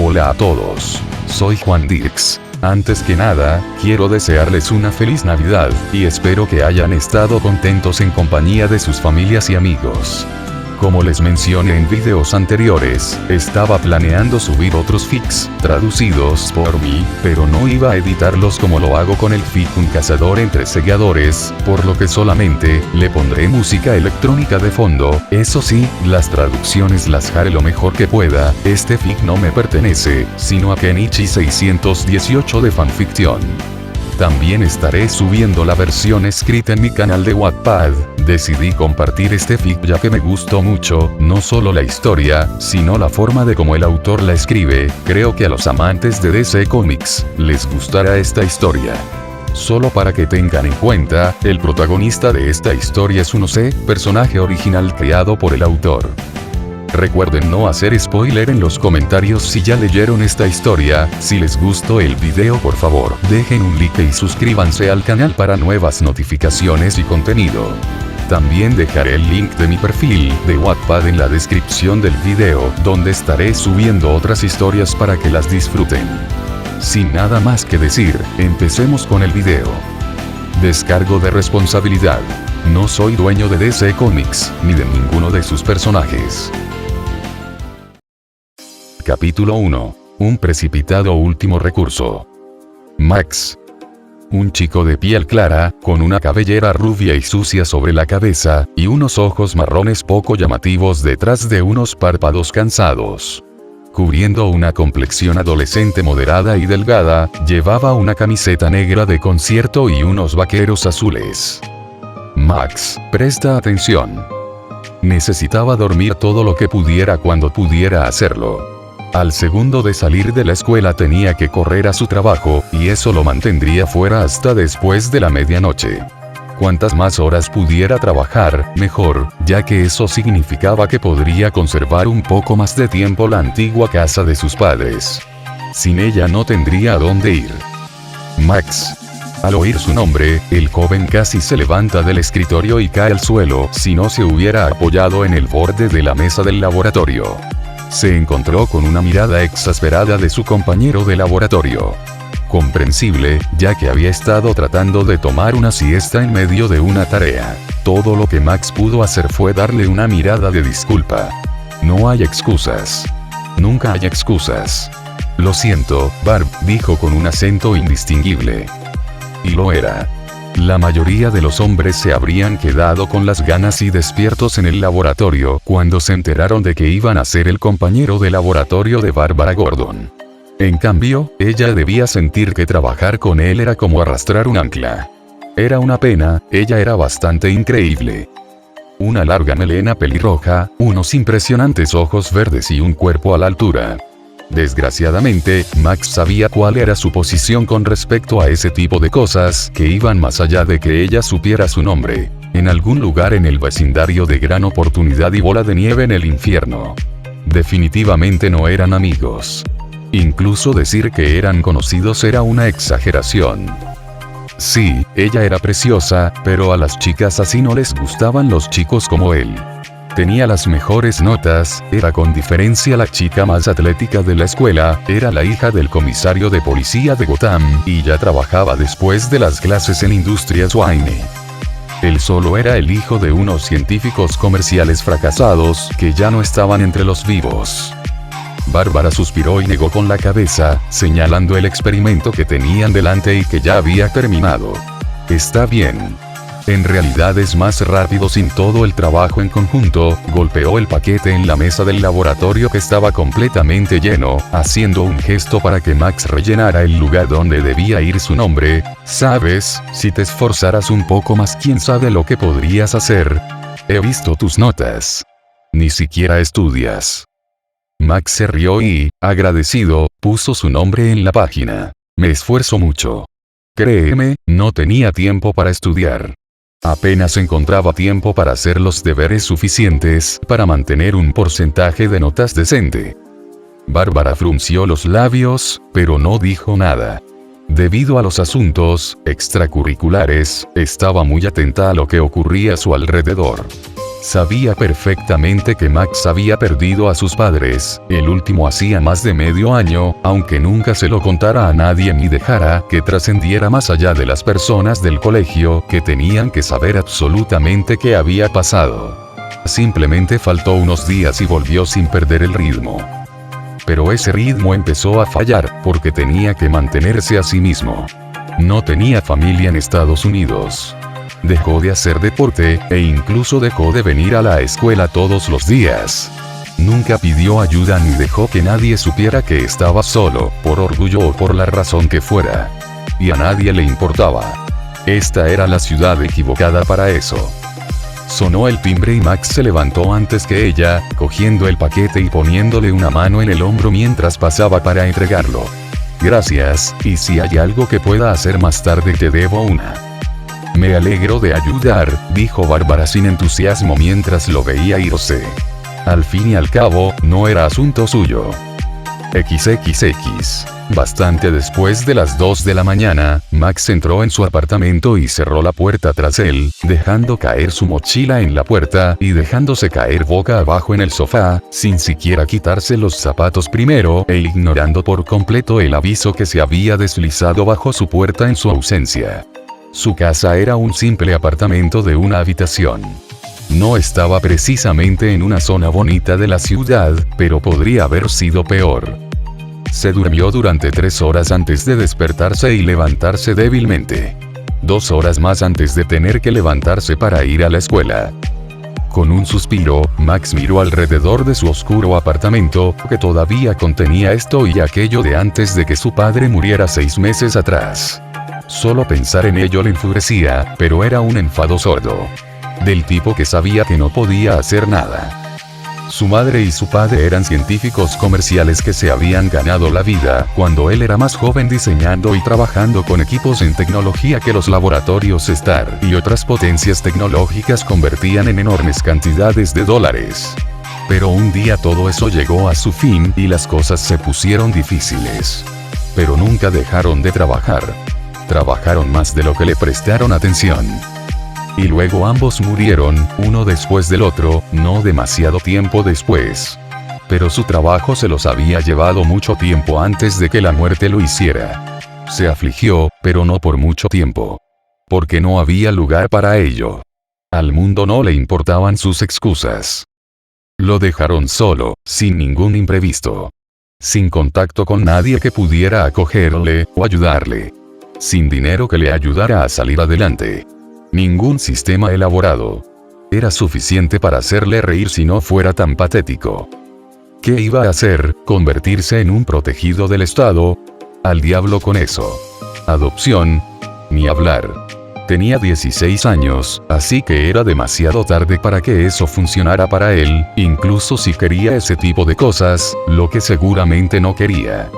Hola a todos. Soy Juan Dix. Antes que nada, quiero desearles una feliz Navidad, y espero que hayan estado contentos en compañía de sus familias y amigos. Como les mencioné en videos anteriores, estaba planeando subir otros fics, traducidos por mí, pero no iba a editarlos como lo hago con el fic Un cazador entre seguidores, por lo que solamente le pondré música electrónica de fondo. Eso sí, las traducciones las haré lo mejor que pueda. Este fic no me pertenece, sino a Kenichi 618 de fanfiction. También estaré subiendo la versión escrita en mi canal de Wattpad. Decidí compartir este fic ya que me gustó mucho, no solo la historia, sino la forma de cómo el autor la escribe. Creo que a los amantes de DC Comics les gustará esta historia. Solo para que tengan en cuenta, el protagonista de esta historia es un OC, personaje original creado por el autor. Recuerden no hacer spoiler en los comentarios si ya leyeron esta historia. Si les gustó el video, por favor, dejen un like y suscríbanse al canal para nuevas notificaciones y contenido. También dejaré el link de mi perfil de Wattpad en la descripción del video, donde estaré subiendo otras historias para que las disfruten. Sin nada más que decir, empecemos con el video. Descargo de responsabilidad. No soy dueño de DC Comics, ni de ninguno de sus personajes. Capítulo 1. Un precipitado último recurso. Max. Un chico de piel clara, con una cabellera rubia y sucia sobre la cabeza, y unos ojos marrones poco llamativos detrás de unos párpados cansados. Cubriendo una complexión adolescente moderada y delgada, llevaba una camiseta negra de concierto y unos vaqueros azules. Max, presta atención. Necesitaba dormir todo lo que pudiera cuando pudiera hacerlo. Al segundo de salir de la escuela tenía que correr a su trabajo, y eso lo mantendría fuera hasta después de la medianoche. Cuantas más horas pudiera trabajar, mejor, ya que eso significaba que podría conservar un poco más de tiempo la antigua casa de sus padres. Sin ella no tendría a dónde ir. Max. Al oír su nombre, el joven casi se levanta del escritorio y cae al suelo, si no se hubiera apoyado en el borde de la mesa del laboratorio. Se encontró con una mirada exasperada de su compañero de laboratorio. Comprensible, ya que había estado tratando de tomar una siesta en medio de una tarea. Todo lo que Max pudo hacer fue darle una mirada de disculpa. No hay excusas. Nunca hay excusas. Lo siento, Barb, dijo con un acento indistinguible. Y lo era. La mayoría de los hombres se habrían quedado con las ganas y despiertos en el laboratorio cuando se enteraron de que iban a ser el compañero de laboratorio de Bárbara Gordon. En cambio, ella debía sentir que trabajar con él era como arrastrar un ancla. Era una pena, ella era bastante increíble. Una larga melena pelirroja, unos impresionantes ojos verdes y un cuerpo a la altura. Desgraciadamente, Max sabía cuál era su posición con respecto a ese tipo de cosas, que iban más allá de que ella supiera su nombre. En algún lugar en el vecindario de Gran Oportunidad y Bola de Nieve en el infierno. Definitivamente no eran amigos. Incluso decir que eran conocidos era una exageración. Sí, ella era preciosa, pero a las chicas así no les gustaban los chicos como él. Tenía las mejores notas, era con diferencia la chica más atlética de la escuela, era la hija del comisario de policía de Gotham, y ya trabajaba después de las clases en Industrias Wayne. Él solo era el hijo de unos científicos comerciales fracasados, que ya no estaban entre los vivos. Bárbara suspiró y negó con la cabeza, señalando el experimento que tenían delante y que ya había terminado. Está bien. En realidad es más rápido sin todo el trabajo en conjunto. Golpeó el paquete en la mesa del laboratorio que estaba completamente lleno, haciendo un gesto para que Max rellenara el lugar donde debía ir su nombre. ¿Sabes? Si te esforzaras un poco más, quién sabe lo que podrías hacer. He visto tus notas. Ni siquiera estudias. Max se rió y, agradecido, puso su nombre en la página. Me esfuerzo mucho. Créeme, no tenía tiempo para estudiar. Apenas encontraba tiempo para hacer los deberes suficientes para mantener un porcentaje de notas decente. Bárbara frunció los labios, pero no dijo nada. Debido a los asuntos extracurriculares, estaba muy atenta a lo que ocurría a su alrededor. Sabía perfectamente que Max había perdido a sus padres, el último hacía más de medio año, aunque nunca se lo contara a nadie ni dejara que trascendiera más allá de las personas del colegio que tenían que saber absolutamente qué había pasado. Simplemente faltó unos días y volvió sin perder el ritmo. Pero ese ritmo empezó a fallar, porque tenía que mantenerse a sí mismo. No tenía familia en Estados Unidos. Dejó de hacer deporte, e incluso dejó de venir a la escuela todos los días. Nunca pidió ayuda ni dejó que nadie supiera que estaba solo, por orgullo o por la razón que fuera. Y a nadie le importaba. Esta era la ciudad equivocada para eso. Sonó el timbre y Max se levantó antes que ella, cogiendo el paquete y poniéndole una mano en el hombro mientras pasaba para entregarlo. Gracias, y si hay algo que pueda hacer más tarde te debo una. Me alegro de ayudar, dijo Bárbara sin entusiasmo mientras lo veía irse. Al fin y al cabo, no era asunto suyo. XXX. Bastante después de las 2 de la mañana, Max entró en su apartamento y cerró la puerta tras él, dejando caer su mochila en la puerta y dejándose caer boca abajo en el sofá, sin siquiera quitarse los zapatos primero e ignorando por completo el aviso que se había deslizado bajo su puerta en su ausencia. Su casa era un simple apartamento de una habitación. No estaba precisamente en una zona bonita de la ciudad, pero podría haber sido peor. Se durmió durante 3 horas antes de despertarse y levantarse débilmente. 2 horas más antes de tener que levantarse para ir a la escuela. Con un suspiro, Max miró alrededor de su oscuro apartamento, que todavía contenía esto y aquello de antes de que su padre muriera 6 meses atrás. Solo pensar en ello le enfurecía, pero era un enfado sordo. Del tipo que sabía que no podía hacer nada. Su madre y su padre eran científicos comerciales que se habían ganado la vida cuando él era más joven diseñando y trabajando con equipos en tecnología que los laboratorios Star y otras potencias tecnológicas convertían en enormes cantidades de dólares. Pero un día todo eso llegó a su fin y las cosas se pusieron difíciles. Pero nunca dejaron de trabajar. Trabajaron más de lo que le prestaron atención. Y luego ambos murieron, uno después del otro, no demasiado tiempo después. Pero su trabajo se los había llevado mucho tiempo antes de que la muerte lo hiciera. Se afligió, pero no por mucho tiempo. Porque no había lugar para ello. Al mundo no le importaban sus excusas. Lo dejaron solo, sin ningún imprevisto. Sin contacto con nadie que pudiera acogerle o ayudarle. Sin dinero que le ayudara a salir adelante. Ningún sistema elaborado. Era suficiente para hacerle reír si no fuera tan patético. ¿Qué iba a hacer? ¿Convertirse en un protegido del Estado? Al diablo con eso. Adopción. Ni hablar. Tenía 16 años, así que era demasiado tarde para que eso funcionara para él, incluso si quería ese tipo de cosas, lo que seguramente no quería.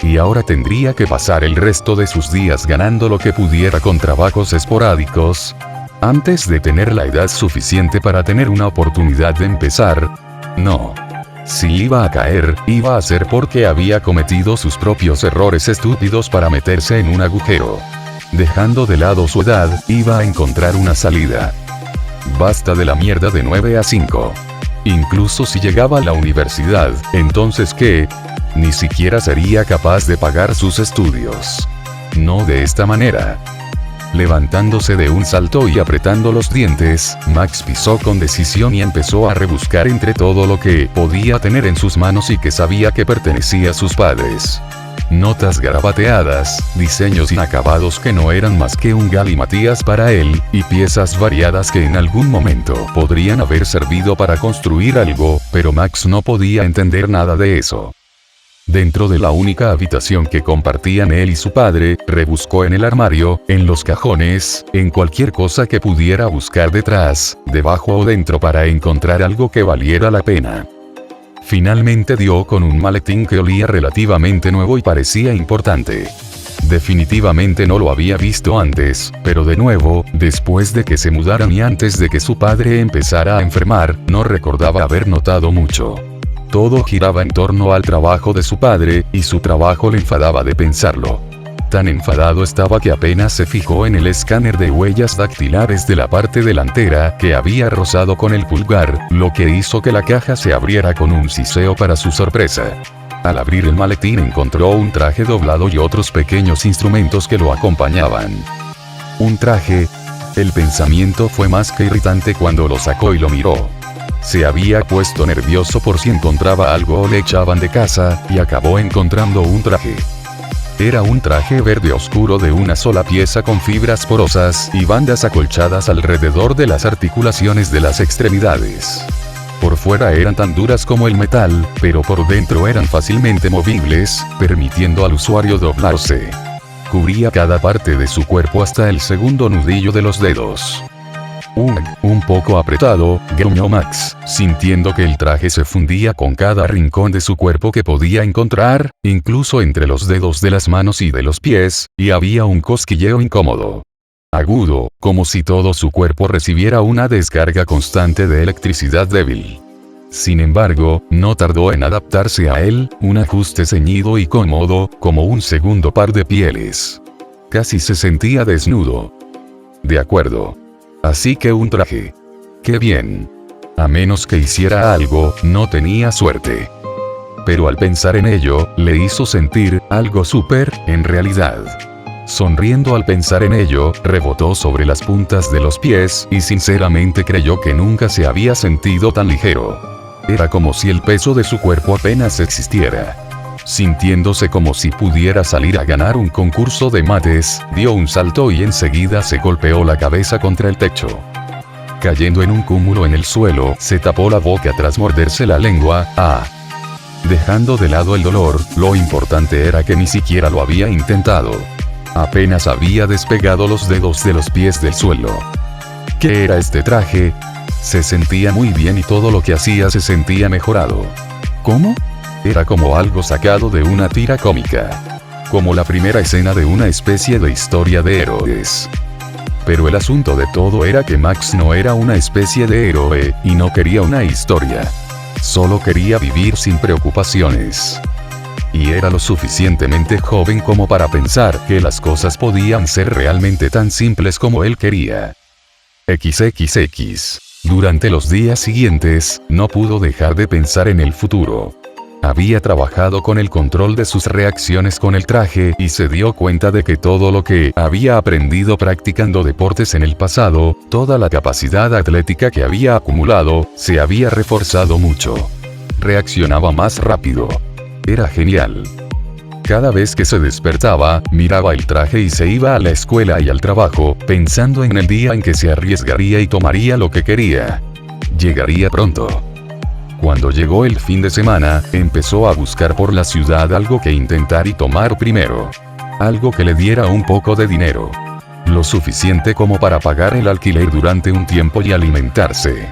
Y ahora tendría que pasar el resto de sus días ganando lo que pudiera con trabajos esporádicos, antes de tener la edad suficiente para tener una oportunidad de empezar. No. Si iba a caer, iba a ser porque había cometido sus propios errores estúpidos para meterse en un agujero. Dejando de lado su edad, iba a encontrar una salida. Basta de la mierda de 9 a 5. Incluso si llegaba a la universidad, entonces ¿qué? Ni siquiera sería capaz de pagar sus estudios. No de esta manera. Levantándose de un salto y apretando los dientes, Max pisó con decisión y empezó a rebuscar entre todo lo que podía tener en sus manos y que sabía que pertenecía a sus padres. Notas garabateadas, diseños inacabados que no eran más que un galimatías para él, y piezas variadas que en algún momento podrían haber servido para construir algo, pero Max no podía entender nada de eso. Dentro de la única habitación que compartían él y su padre, rebuscó en el armario, en los cajones, en cualquier cosa que pudiera buscar detrás, debajo o dentro para encontrar algo que valiera la pena. Finalmente dio con un maletín que olía relativamente nuevo y parecía importante. Definitivamente no lo había visto antes, pero de nuevo, después de que se mudaran y antes de que su padre empezara a enfermar, no recordaba haber notado mucho. Todo giraba en torno al trabajo de su padre, y su trabajo le enfadaba de pensarlo. Tan enfadado estaba que apenas se fijó en el escáner de huellas dactilares de la parte delantera que había rozado con el pulgar, lo que hizo que la caja se abriera con un siseo para su sorpresa. Al abrir el maletín encontró un traje doblado y otros pequeños instrumentos que lo acompañaban. ¿Un traje? El pensamiento fue más que irritante cuando lo sacó y lo miró. Se había puesto nervioso por si encontraba algo o le echaban de casa, y acabó encontrando un traje. Era un traje verde oscuro de una sola pieza con fibras porosas y bandas acolchadas alrededor de las articulaciones de las extremidades. Por fuera eran tan duras como el metal, pero por dentro eran fácilmente movibles, permitiendo al usuario doblarse. Cubría cada parte de su cuerpo hasta el segundo nudillo de los dedos. Un poco apretado, gruñó Max, sintiendo que el traje se fundía con cada rincón de su cuerpo que podía encontrar, incluso entre los dedos de las manos y de los pies, y había un cosquilleo incómodo. Agudo, como si todo su cuerpo recibiera una descarga constante de electricidad débil. Sin embargo, no tardó en adaptarse a él, un ajuste ceñido y cómodo, como un segundo par de pieles. Casi se sentía desnudo. De acuerdo. Así que un traje. ¡Qué bien! A menos que hiciera algo, no tenía suerte. Pero al pensar en ello, le hizo sentir algo súper, en realidad. Sonriendo al pensar en ello, rebotó sobre las puntas de los pies y sinceramente creyó que nunca se había sentido tan ligero. Era como si el peso de su cuerpo apenas existiera. Sintiéndose como si pudiera salir a ganar un concurso de mates, dio un salto y enseguida se golpeó la cabeza contra el techo. Cayendo en un cúmulo en el suelo, se tapó la boca tras morderse la lengua. Dejando de lado el dolor, lo importante era que ni siquiera lo había intentado. Apenas había despegado los dedos de los pies del suelo. ¿Qué era este traje? Se sentía muy bien y todo lo que hacía se sentía mejorado. ¿Cómo? Era como algo sacado de una tira cómica. Como la primera escena de una especie de historia de héroes. Pero el asunto de todo era que Max no era una especie de héroe, y no quería una historia. Solo quería vivir sin preocupaciones. Y era lo suficientemente joven como para pensar que las cosas podían ser realmente tan simples como él quería. XXX. Durante los días siguientes, no pudo dejar de pensar en el futuro. Había trabajado con el control de sus reacciones con el traje y se dio cuenta de que todo lo que había aprendido practicando deportes en el pasado, toda la capacidad atlética que había acumulado, se había reforzado mucho. Reaccionaba más rápido. Era genial. Cada vez que se despertaba, miraba el traje y se iba a la escuela y al trabajo, pensando en el día en que se arriesgaría y tomaría lo que quería. Llegaría pronto. Cuando llegó el fin de semana, empezó a buscar por la ciudad algo que intentar y tomar primero. Algo que le diera un poco de dinero. Lo suficiente como para pagar el alquiler durante un tiempo y alimentarse.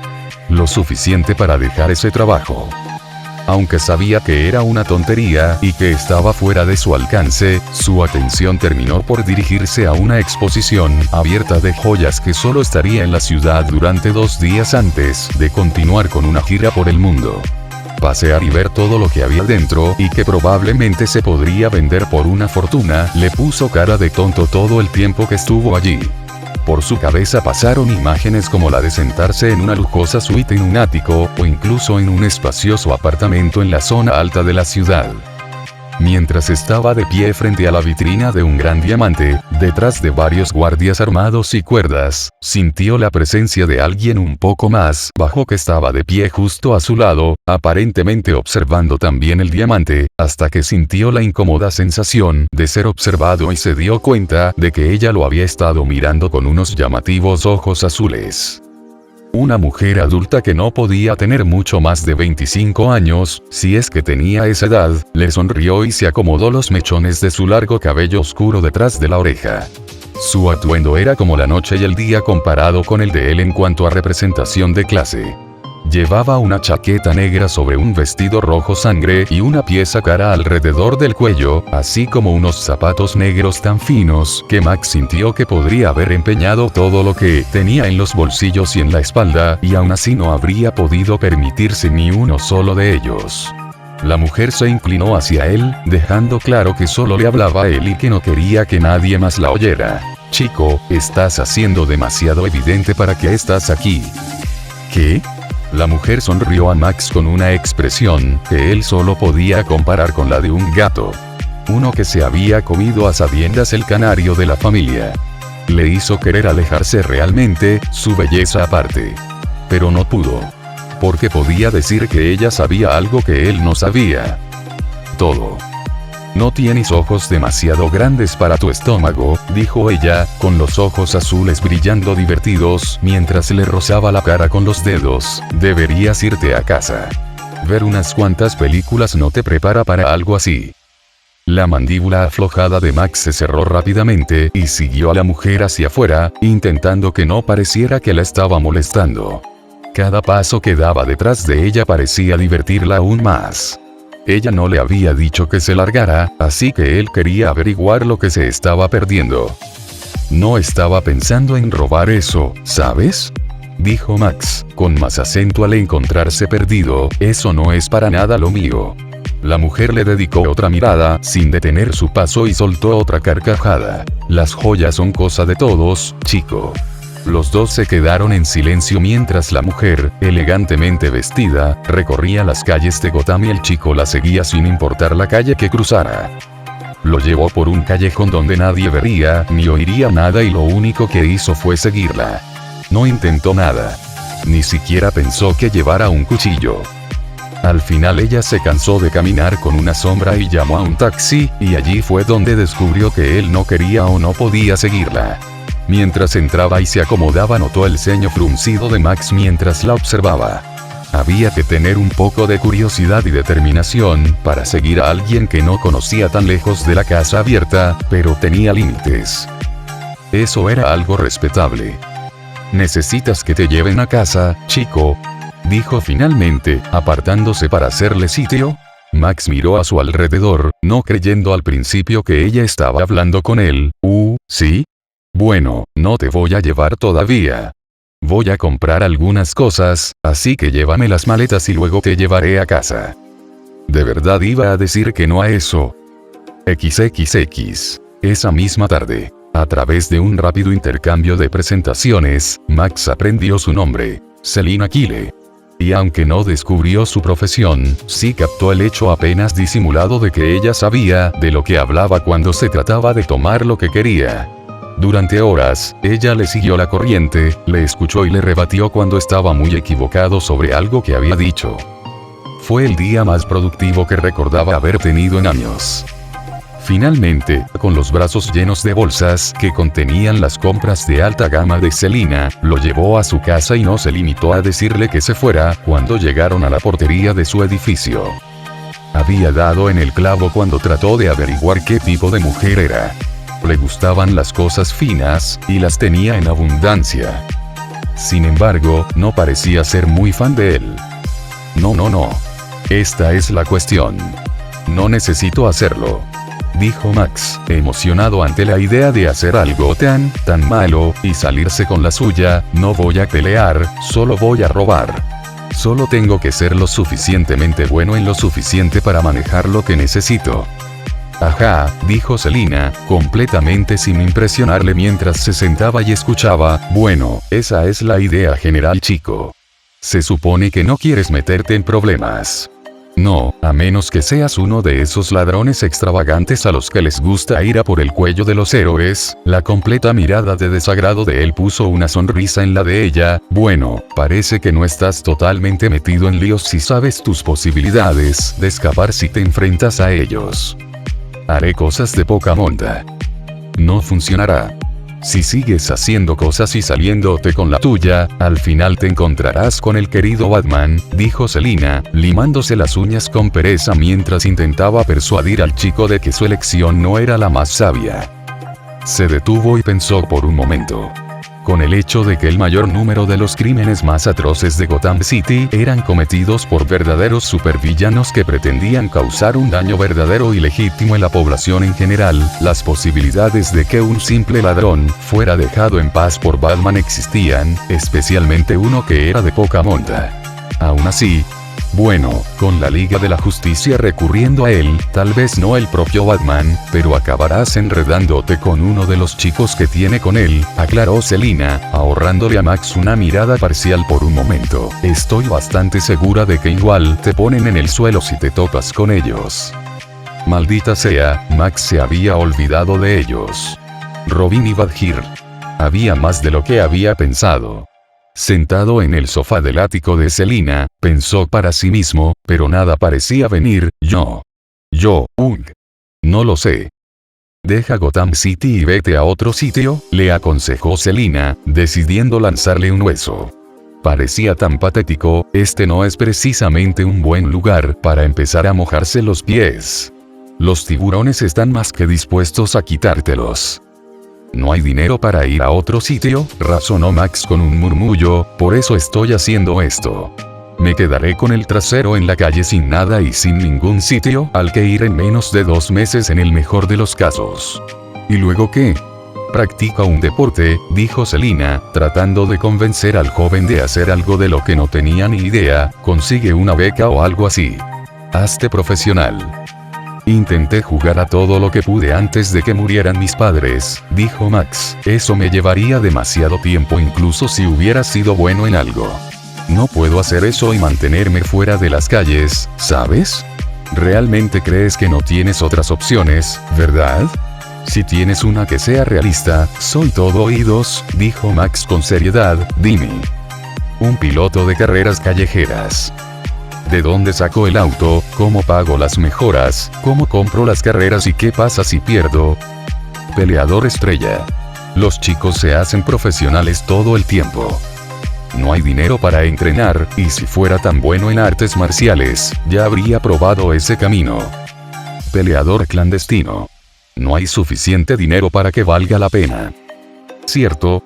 Lo suficiente para dejar ese trabajo. Aunque sabía que era una tontería y que estaba fuera de su alcance, su atención terminó por dirigirse a una exposición abierta de joyas que solo estaría en la ciudad durante 2 días antes de continuar con una gira por el mundo. Pasear y ver todo lo que había dentro y que probablemente se podría vender por una fortuna, le puso cara de tonto todo el tiempo que estuvo allí. Por su cabeza pasaron imágenes como la de sentarse en una lujosa suite en un ático, o incluso en un espacioso apartamento en la zona alta de la ciudad. Mientras estaba de pie frente a la vitrina de un gran diamante, detrás de varios guardias armados y cuerdas, sintió la presencia de alguien un poco más bajo que estaba de pie justo a su lado, aparentemente observando también el diamante, hasta que sintió la incómoda sensación de ser observado y se dio cuenta de que ella lo había estado mirando con unos llamativos ojos azules. Una mujer adulta que no podía tener mucho más de 25 años, si es que tenía esa edad, le sonrió y se acomodó los mechones de su largo cabello oscuro detrás de la oreja. Su atuendo era como la noche y el día comparado con el de él en cuanto a representación de clase. Llevaba una chaqueta negra sobre un vestido rojo sangre y una pieza cara alrededor del cuello, así como unos zapatos negros tan finos que Max sintió que podría haber empeñado todo lo que tenía en los bolsillos y en la espalda, y aún así no habría podido permitirse ni uno solo de ellos. La mujer se inclinó hacia él, dejando claro que solo le hablaba a él y que no quería que nadie más la oyera. Chico, estás haciendo demasiado evidente para que estás aquí. ¿Qué? La mujer sonrió a Max con una expresión que él solo podía comparar con la de un gato. Uno que se había comido a sabiendas el canario de la familia. Le hizo querer alejarse realmente, su belleza aparte. Pero no pudo. Porque podía decir que ella sabía algo que él no sabía. Todo. No tienes ojos demasiado grandes para tu estómago, dijo ella, con los ojos azules brillando divertidos, mientras le rozaba la cara con los dedos. Deberías irte a casa. Ver unas cuantas películas no te prepara para algo así. La mandíbula aflojada de Max se cerró rápidamente y siguió a la mujer hacia afuera, intentando que no pareciera que la estaba molestando. Cada paso que daba detrás de ella parecía divertirla aún más. Ella no le había dicho que se largara, así que él quería averiguar lo que se estaba perdiendo. No estaba pensando en robar eso, ¿sabes? Dijo Max, con más acento al encontrarse perdido, eso no es para nada lo mío. La mujer le dedicó otra mirada, sin detener su paso y soltó otra carcajada. Las joyas son cosa de todos, chico. Los dos se quedaron en silencio mientras la mujer, elegantemente vestida, recorría las calles de Gotham y el chico la seguía sin importar la calle que cruzara. Lo llevó por un callejón donde nadie vería ni oiría nada y lo único que hizo fue seguirla. No intentó nada. Ni siquiera pensó que llevara un cuchillo. Al final ella se cansó de caminar con una sombra y llamó a un taxi, y allí fue donde descubrió que él no quería o no podía seguirla. Mientras entraba y se acomodaba notó el ceño fruncido de Max mientras la observaba. Había que tener un poco de curiosidad y determinación para seguir a alguien que no conocía tan lejos de la casa abierta, pero tenía límites. Eso era algo respetable. ¿Necesitas que te lleven a casa, chico?, dijo finalmente, apartándose para hacerle sitio. Max miró a su alrededor, no creyendo al principio que ella estaba hablando con él. ¿Sí? Bueno, no te voy a llevar todavía. Voy a comprar algunas cosas, así que llévame las maletas y luego te llevaré a casa. ¿De verdad iba a decir que no a eso? XXX. Esa misma tarde, a través de un rápido intercambio de presentaciones, Max aprendió su nombre, Selina Kyle. Y aunque no descubrió su profesión, sí captó el hecho apenas disimulado de que ella sabía de lo que hablaba cuando se trataba de tomar lo que quería. Durante horas, ella le siguió la corriente, le escuchó y le rebatió cuando estaba muy equivocado sobre algo que había dicho. Fue el día más productivo que recordaba haber tenido en años. Finalmente, con los brazos llenos de bolsas que contenían las compras de alta gama de Selina, lo llevó a su casa y no se limitó a decirle que se fuera cuando llegaron a la portería de su edificio. Había dado en el clavo cuando trató de averiguar qué tipo de mujer era. Le gustaban las cosas finas, y las tenía en abundancia. Sin embargo, no parecía ser muy fan de él. No. Esta es la cuestión. No necesito hacerlo, dijo Max, emocionado ante la idea de hacer algo tan malo, y salirse con la suya. No voy a pelear, solo voy a robar. Solo tengo que ser lo suficientemente bueno en lo suficiente para manejar lo que necesito. Ajá, dijo Selina, completamente sin impresionarle mientras se sentaba y escuchaba. Bueno, esa es la idea general, chico. Se supone que no quieres meterte en problemas. No, a menos que seas uno de esos ladrones extravagantes a los que les gusta ir a por el cuello de los héroes. La completa mirada de desagrado de él puso una sonrisa en la de ella. Bueno, parece que no estás totalmente metido en líos si sabes tus posibilidades de escapar si te enfrentas a ellos. Haré cosas de poca monta. No funcionará. Si sigues haciendo cosas y saliéndote con la tuya, al final te encontrarás con el querido Batman, dijo Selina, limándose las uñas con pereza mientras intentaba persuadir al chico de que su elección no era la más sabia. Se detuvo y pensó por un momento. Con el hecho de que el mayor número de los crímenes más atroces de Gotham City eran cometidos por verdaderos supervillanos que pretendían causar un daño verdadero y legítimo en la población en general, las posibilidades de que un simple ladrón fuera dejado en paz por Batman existían, especialmente uno que era de poca monta. Aún así, Bueno, con la Liga de la Justicia recurriendo a él, tal vez no el propio Batman, pero acabarás enredándote con uno de los chicos que tiene con él, aclaró Selina, ahorrándole a Max una mirada parcial por un momento. Estoy bastante segura de que igual te ponen en el suelo si te topas con ellos. Maldita sea, Max se había olvidado de ellos. Robin y Badger. Había más de lo que había pensado. Sentado en el sofá del ático de Selina, pensó para sí mismo, pero nada parecía venir. No lo sé. Deja Gotham City y vete a otro sitio, le aconsejó Selina, decidiendo lanzarle un hueso. Parecía tan patético, este no es precisamente un buen lugar para empezar a mojarse los pies. Los tiburones están más que dispuestos a quitártelos. ¿No hay dinero para ir a otro sitio?, razonó Max con un murmullo, por eso estoy haciendo esto. Me quedaré con el trasero en la calle sin nada y sin ningún sitio al que ir en menos de 2 meses en el mejor de los casos. ¿Y luego qué? Practica un deporte, dijo Selina, tratando de convencer al joven de hacer algo de lo que no tenía ni idea, consigue una beca o algo así. Hazte profesional. Intenté jugar a todo lo que pude antes de que murieran mis padres, dijo Max. Eso me llevaría demasiado tiempo incluso si hubiera sido bueno en algo. No puedo hacer eso y mantenerme fuera de las calles, ¿sabes? ¿Realmente crees que no tienes otras opciones, verdad? Si tienes una que sea realista, soy todo oídos, dijo Max con seriedad. Dime. Un piloto de carreras callejeras. ¿De dónde saco el auto? ¿Cómo pago las mejoras? ¿Cómo compro las carreras y qué pasa si pierdo? Peleador estrella. Los chicos se hacen profesionales todo el tiempo. No hay dinero para entrenar, y si fuera tan bueno en artes marciales, ya habría probado ese camino. Peleador clandestino. No hay suficiente dinero para que valga la pena. Cierto,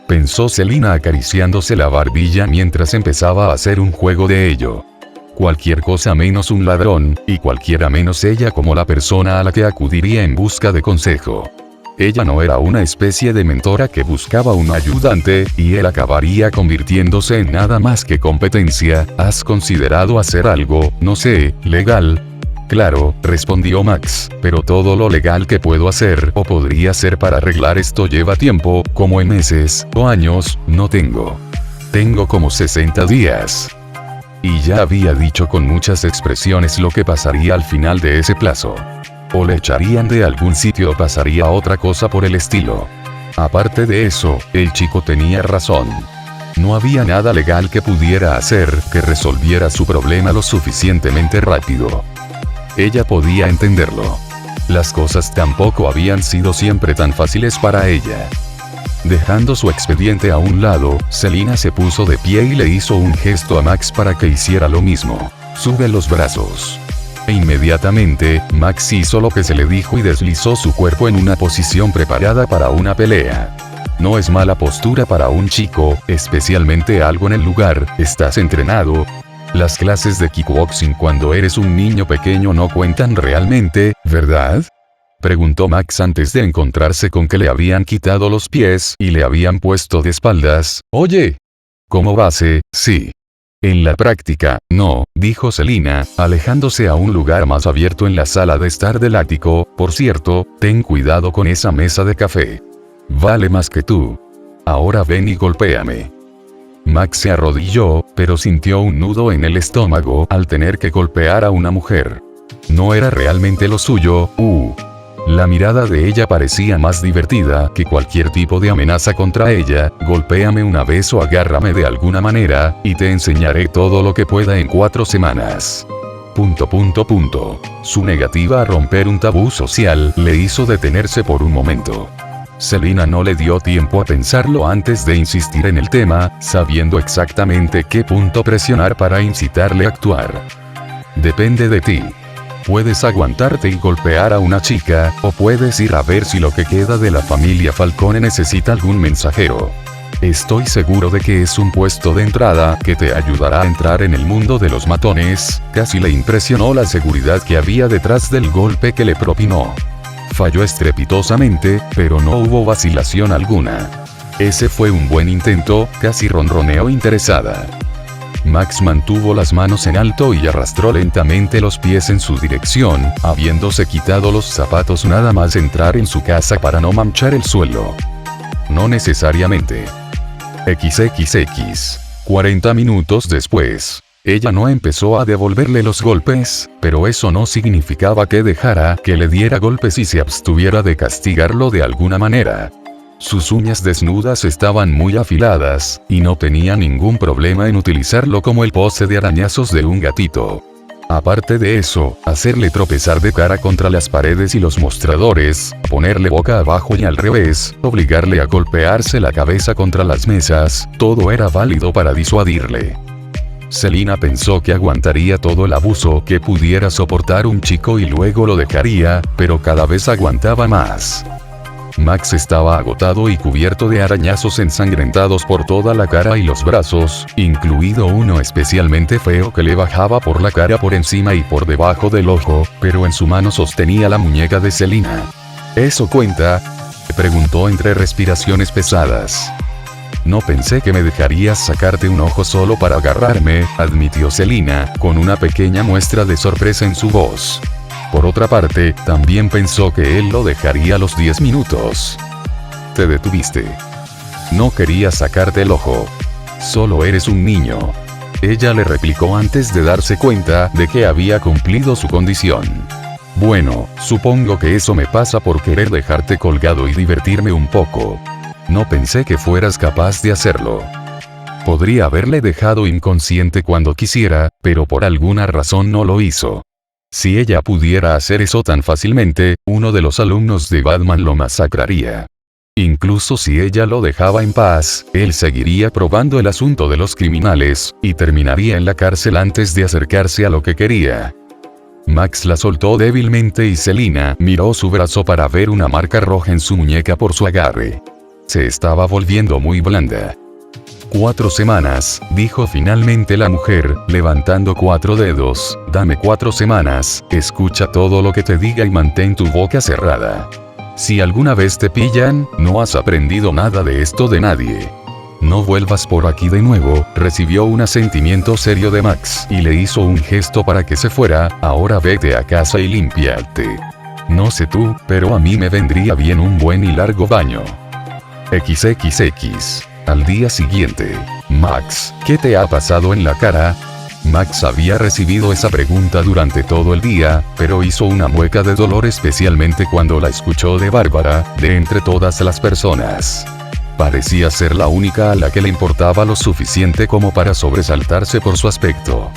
pensó Selina acariciándose la barbilla mientras empezaba a hacer un juego de ello. Cualquier cosa menos un ladrón, y cualquiera menos ella como la persona a la que acudiría en busca de consejo. Ella no era una especie de mentora que buscaba un ayudante, y él acabaría convirtiéndose en nada más que competencia. ¿Has considerado hacer algo, no sé, legal? Claro, respondió Max, pero todo lo legal que puedo hacer o podría hacer para arreglar esto lleva tiempo, como en meses o años, no tengo. Tengo como 60 días. Y ya había dicho con muchas expresiones lo que pasaría al final de ese plazo. O le echarían de algún sitio o pasaría otra cosa por el estilo. Aparte de eso, el chico tenía razón. No había nada legal que pudiera hacer que resolviera su problema lo suficientemente rápido. Ella podía entenderlo. Las cosas tampoco habían sido siempre tan fáciles para ella. Dejando su expediente a un lado, Selina se puso de pie y le hizo un gesto a Max para que hiciera lo mismo. Sube los brazos. E inmediatamente, Max hizo lo que se le dijo y deslizó su cuerpo en una posición preparada para una pelea. No es mala postura para un chico, especialmente algo en el lugar. ¿Estás entrenado? Las clases de kickboxing cuando eres un niño pequeño no cuentan realmente, ¿verdad? Preguntó Max antes de encontrarse con que le habían quitado los pies y le habían puesto de espaldas. Oye. Como base, sí. En la práctica, no, dijo Selina, alejándose a un lugar más abierto en la sala de estar del ático. Por cierto, ten cuidado con esa mesa de café. Vale más que tú. Ahora ven y golpéame. Max se arrodilló, pero sintió un nudo en el estómago al tener que golpear a una mujer. No era realmente lo suyo. La mirada de ella parecía más divertida que cualquier tipo de amenaza contra ella. Golpéame una vez o agárrame de alguna manera, y te enseñaré todo lo que pueda en 4 semanas. Su negativa a romper un tabú social le hizo detenerse por un momento. Selina no le dio tiempo a pensarlo antes de insistir en el tema, sabiendo exactamente qué punto presionar para incitarle a actuar. Depende de ti. Puedes aguantarte y golpear a una chica, o puedes ir a ver si lo que queda de la familia Falcone necesita algún mensajero. Estoy seguro de que es un puesto de entrada que te ayudará a entrar en el mundo de los matones. Casi le impresionó la seguridad que había detrás del golpe que le propinó. Falló estrepitosamente, pero no hubo vacilación alguna. Ese fue un buen intento, casi ronroneó interesada. Max mantuvo las manos en alto y arrastró lentamente los pies en su dirección, habiéndose quitado los zapatos nada más entrar en su casa para no manchar el suelo. No necesariamente. XXX. 40 minutos después. Ella no empezó a devolverle los golpes, pero eso no significaba que dejara que le diera golpes y se abstuviera de castigarlo de alguna manera. Sus uñas desnudas estaban muy afiladas, y no tenía ningún problema en utilizarlo como el pose de arañazos de un gatito. Aparte de eso, hacerle tropezar de cara contra las paredes y los mostradores, ponerle boca abajo y al revés, obligarle a golpearse la cabeza contra las mesas, todo era válido para disuadirle. Selina pensó que aguantaría todo el abuso que pudiera soportar un chico y luego lo dejaría, pero cada vez aguantaba más. Max estaba agotado y cubierto de arañazos ensangrentados por toda la cara y los brazos, incluido uno especialmente feo que le bajaba por la cara por encima y por debajo del ojo, pero en su mano sostenía la muñeca de Selina. ¿Eso cuenta?, preguntó entre respiraciones pesadas. No pensé que me dejarías sacarte un ojo solo para agarrarme, admitió Selina, con una pequeña muestra de sorpresa en su voz. Por otra parte, también pensó que él lo dejaría a los 10 minutos. Te detuviste. No quería sacarte el ojo. Solo eres un niño. Ella le replicó antes de darse cuenta de que había cumplido su condición. Bueno, supongo que eso me pasa por querer dejarte colgado y divertirme un poco. No pensé que fueras capaz de hacerlo. Podría haberle dejado inconsciente cuando quisiera, pero por alguna razón no lo hizo. Si ella pudiera hacer eso tan fácilmente, uno de los alumnos de Batman lo masacraría. Incluso si ella lo dejaba en paz, él seguiría probando el asunto de los criminales, y terminaría en la cárcel antes de acercarse a lo que quería. Max la soltó débilmente y Selina miró su brazo para ver una marca roja en su muñeca por su agarre. Se estaba volviendo muy blanda. 4 semanas, dijo finalmente la mujer, levantando 4 dedos, dame 4 semanas, escucha todo lo que te diga y mantén tu boca cerrada. Si alguna vez te pillan, no has aprendido nada de esto de nadie. No vuelvas por aquí de nuevo, recibió un asentimiento serio de Max y le hizo un gesto para que se fuera, ahora vete a casa y límpiate. No sé tú, pero a mí me vendría bien un buen y largo baño. XXX. Al día siguiente. Max, ¿qué te ha pasado en la cara? Max había recibido esa pregunta durante todo el día, pero hizo una mueca de dolor especialmente cuando la escuchó de Bárbara, de entre todas las personas. Parecía ser la única a la que le importaba lo suficiente como para sobresaltarse por su aspecto.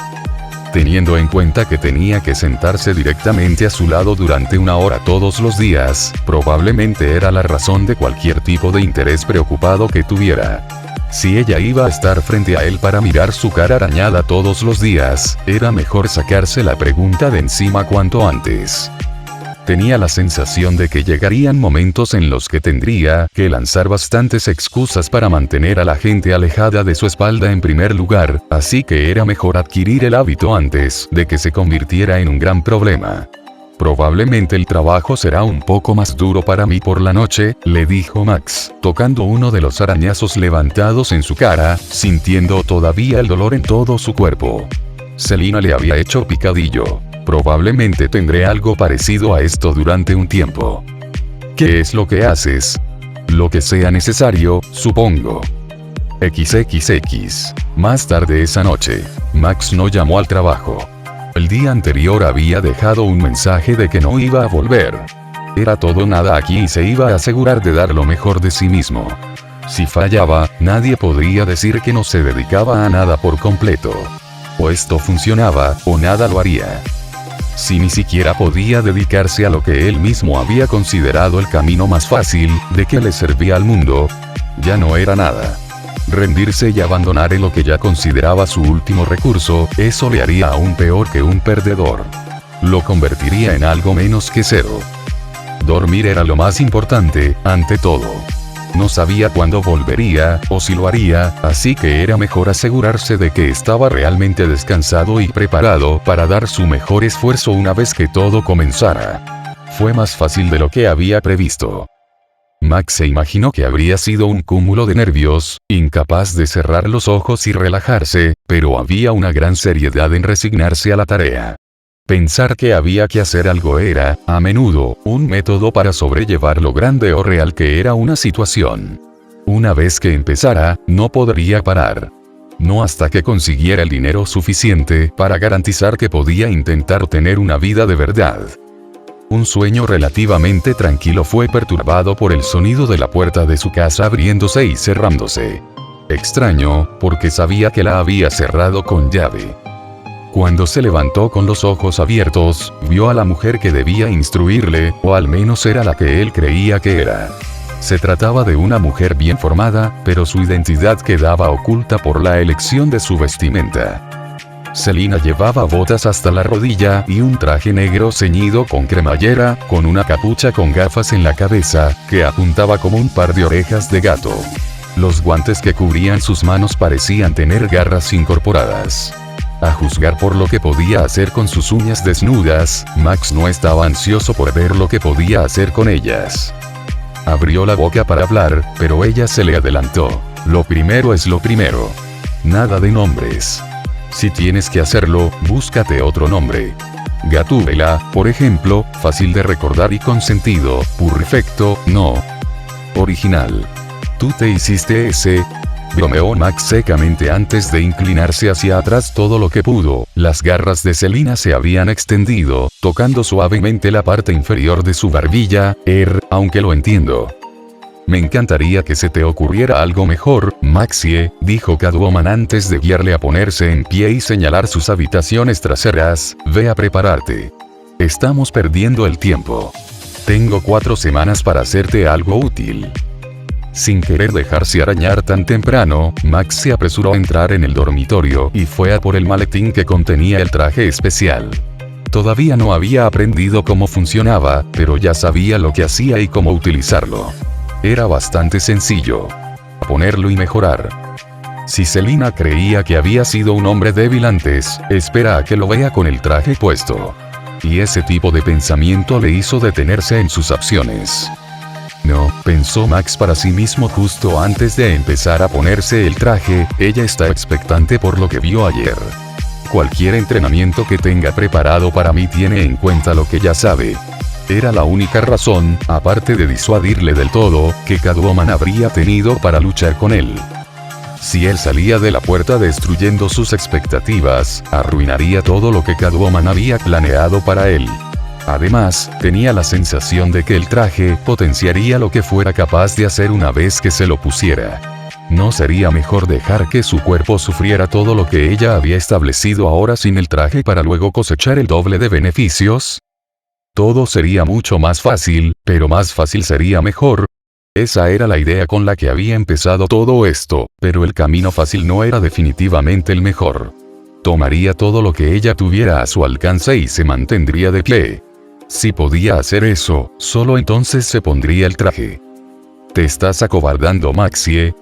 Teniendo en cuenta que tenía que sentarse directamente a su lado durante 1 hora todos los días, probablemente era la razón de cualquier tipo de interés preocupado que tuviera. Si ella iba a estar frente a él para mirar su cara arañada todos los días, era mejor sacarse la pregunta de encima cuanto antes. Tenía la sensación de que llegarían momentos en los que tendría que lanzar bastantes excusas para mantener a la gente alejada de su espalda en primer lugar, así que era mejor adquirir el hábito antes de que se convirtiera en un gran problema. Probablemente el trabajo será un poco más duro para mí por la noche, le dijo Max, tocando uno de los arañazos levantados en su cara, sintiendo todavía el dolor en todo su cuerpo. Selina le había hecho picadillo. Probablemente tendré algo parecido a esto durante un tiempo. ¿Qué es lo que haces? Lo que sea necesario, supongo. XXX. Más tarde esa noche, Max no llamó al trabajo. El día anterior había dejado un mensaje de que no iba a volver. Era todo o nada aquí y se iba a asegurar de dar lo mejor de sí mismo. Si fallaba, nadie podría decir que no se dedicaba a nada por completo. O esto funcionaba, o nada lo haría. Si ni siquiera podía dedicarse a lo que él mismo había considerado el camino más fácil, ¿de qué le servía al mundo? Ya no era nada. Rendirse y abandonar en lo que ya consideraba su último recurso, eso le haría aún peor que un perdedor. Lo convertiría en algo menos que cero. Dormir era lo más importante, ante todo. No sabía cuándo volvería, o si lo haría, así que era mejor asegurarse de que estaba realmente descansado y preparado para dar su mejor esfuerzo una vez que todo comenzara. Fue más fácil de lo que había previsto. Max se imaginó que habría sido un cúmulo de nervios, incapaz de cerrar los ojos y relajarse, pero había una gran seriedad en resignarse a la tarea. Pensar que había que hacer algo era, a menudo, un método para sobrellevar lo grande o real que era una situación. Una vez que empezara, no podría parar. No hasta que consiguiera el dinero suficiente para garantizar que podía intentar tener una vida de verdad. Un sueño relativamente tranquilo fue perturbado por el sonido de la puerta de su casa abriéndose y cerrándose. Extraño, porque sabía que la había cerrado con llave. Cuando se levantó con los ojos abiertos, vio a la mujer que debía instruirle, o al menos era la que él creía que era. Se trataba de una mujer bien formada, pero su identidad quedaba oculta por la elección de su vestimenta. Selina llevaba botas hasta la rodilla y un traje negro ceñido con cremallera, con una capucha con gafas en la cabeza, que apuntaba como un par de orejas de gato. Los guantes que cubrían sus manos parecían tener garras incorporadas. A juzgar por lo que podía hacer con sus uñas desnudas, Max no estaba ansioso por ver lo que podía hacer con ellas. Abrió la boca para hablar, pero ella se le adelantó. Lo primero es lo primero. Nada de nombres. Si tienes que hacerlo, búscate otro nombre. Gatúbela, por ejemplo, fácil de recordar y con sentido, perfecto, no. Original. Tú te hiciste ese. Bromeó Max secamente antes de inclinarse hacia atrás todo lo que pudo. Las garras de Selina se habían extendido, tocando suavemente la parte inferior de su barbilla. Aunque lo entiendo. Me encantaría que se te ocurriera algo mejor, Maxie, dijo Catwoman antes de guiarle a ponerse en pie y señalar sus habitaciones traseras. Ve a prepararte. Estamos perdiendo el tiempo. Tengo 4 semanas para hacerte algo útil. Sin querer dejarse arañar tan temprano, Max se apresuró a entrar en el dormitorio y fue a por el maletín que contenía el traje especial. Todavía no había aprendido cómo funcionaba, pero ya sabía lo que hacía y cómo utilizarlo. Era bastante sencillo. Ponerlo y mejorar. Si Selina creía que había sido un hombre débil antes, espera a que lo vea con el traje puesto. Y ese tipo de pensamiento le hizo detenerse en sus acciones. No, pensó Max para sí mismo justo antes de empezar a ponerse el traje, ella está expectante por lo que vio ayer. Cualquier entrenamiento que tenga preparado para mí tiene en cuenta lo que ya sabe. Era la única razón, aparte de disuadirle del todo, que Catwoman habría tenido para luchar con él. Si él salía de la puerta destruyendo sus expectativas, arruinaría todo lo que Catwoman había planeado para él. Además, tenía la sensación de que el traje potenciaría lo que fuera capaz de hacer una vez que se lo pusiera. ¿No sería mejor dejar que su cuerpo sufriera todo lo que ella había establecido ahora sin el traje para luego cosechar el doble de beneficios? Todo sería mucho más fácil, pero más fácil sería mejor. Esa era la idea con la que había empezado todo esto, pero el camino fácil no era definitivamente el mejor. Tomaría todo lo que ella tuviera a su alcance y se mantendría de pie. Si podía hacer eso, solo entonces se pondría el traje. ¿Te estás acobardando, Maxie?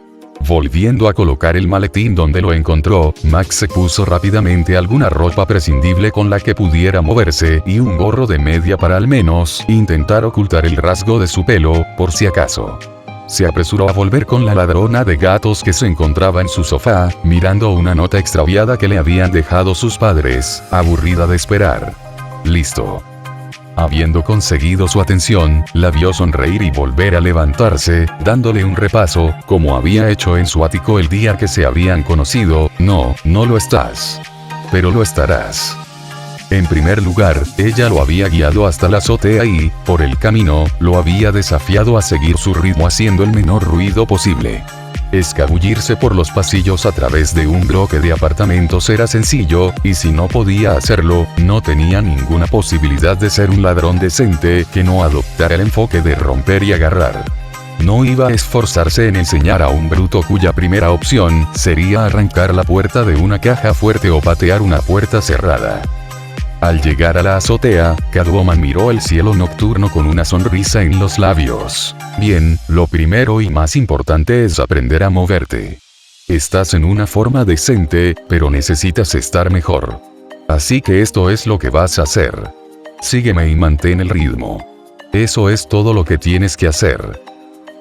Volviendo a colocar el maletín donde lo encontró, Max se puso rápidamente alguna ropa prescindible con la que pudiera moverse y un gorro de media para al menos intentar ocultar el rasgo de su pelo, por si acaso. Se apresuró a volver con la ladrona de gatos que se encontraba en su sofá, mirando una nota extraviada que le habían dejado sus padres, aburrida de esperar. Listo. Habiendo conseguido su atención, la vio sonreír y volver a levantarse, dándole un repaso, como había hecho en su ático el día que se habían conocido. No, no lo estás. Pero lo estarás. En primer lugar, ella lo había guiado hasta la azotea y, por el camino, lo había desafiado a seguir su ritmo haciendo el menor ruido posible. Escabullirse por los pasillos a través de un bloque de apartamentos era sencillo, y si no podía hacerlo, no tenía ninguna posibilidad de ser un ladrón decente que no adoptara el enfoque de romper y agarrar. No iba a esforzarse en enseñar a un bruto cuya primera opción sería arrancar la puerta de una caja fuerte o patear una puerta cerrada. Al llegar a la azotea, Catwoman miró el cielo nocturno con una sonrisa en los labios. Bien, lo primero y más importante es aprender a moverte. Estás en una forma decente, pero necesitas estar mejor. Así que esto es lo que vas a hacer. Sígueme y mantén el ritmo. Eso es todo lo que tienes que hacer.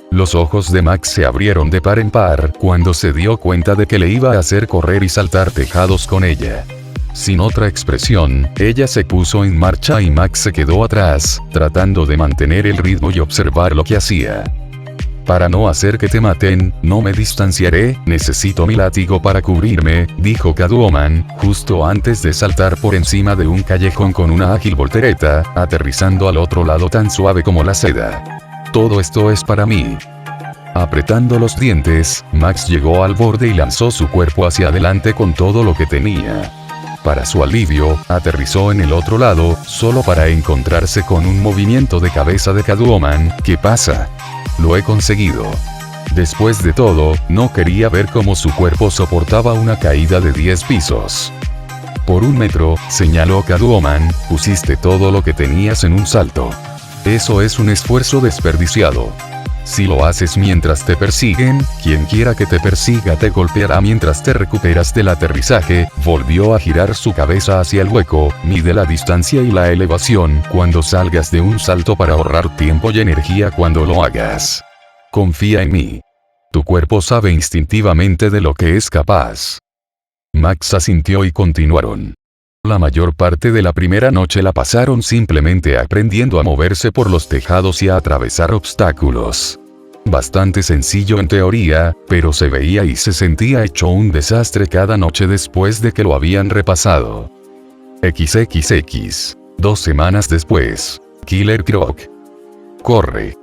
Los ojos de Max se abrieron de par en par cuando se dio cuenta de que le iba a hacer correr y saltar tejados con ella. Sin otra expresión, ella se puso en marcha y Max se quedó atrás, tratando de mantener el ritmo y observar lo que hacía. Para no hacer que te maten, no me distanciaré, necesito mi látigo para cubrirme, dijo Catwoman, justo antes de saltar por encima de un callejón con una ágil voltereta, aterrizando al otro lado tan suave como la seda. Todo esto es para mí. Apretando los dientes, Max llegó al borde y lanzó su cuerpo hacia adelante con todo lo que tenía. Para su alivio, aterrizó en el otro lado, solo para encontrarse con un movimiento de cabeza de Catwoman. ¿Qué pasa? Lo he conseguido. Después de todo, no quería ver cómo su cuerpo soportaba una caída de 10 pisos. Por 1 metro, señaló Catwoman, pusiste todo lo que tenías en un salto. Eso es un esfuerzo desperdiciado. Si lo haces mientras te persiguen, quien quiera que te persiga te golpeará mientras te recuperas del aterrizaje. Volvió a girar su cabeza hacia el hueco, mide la distancia y la elevación cuando salgas de un salto para ahorrar tiempo y energía cuando lo hagas. Confía en mí. Tu cuerpo sabe instintivamente de lo que es capaz. Max asintió y continuaron. La mayor parte de la primera noche la pasaron simplemente aprendiendo a moverse por los tejados y a atravesar obstáculos. Bastante sencillo en teoría, pero se veía y se sentía hecho un desastre cada noche después de que lo habían repasado. XXX. 2 semanas después. Killer Croc. Corre.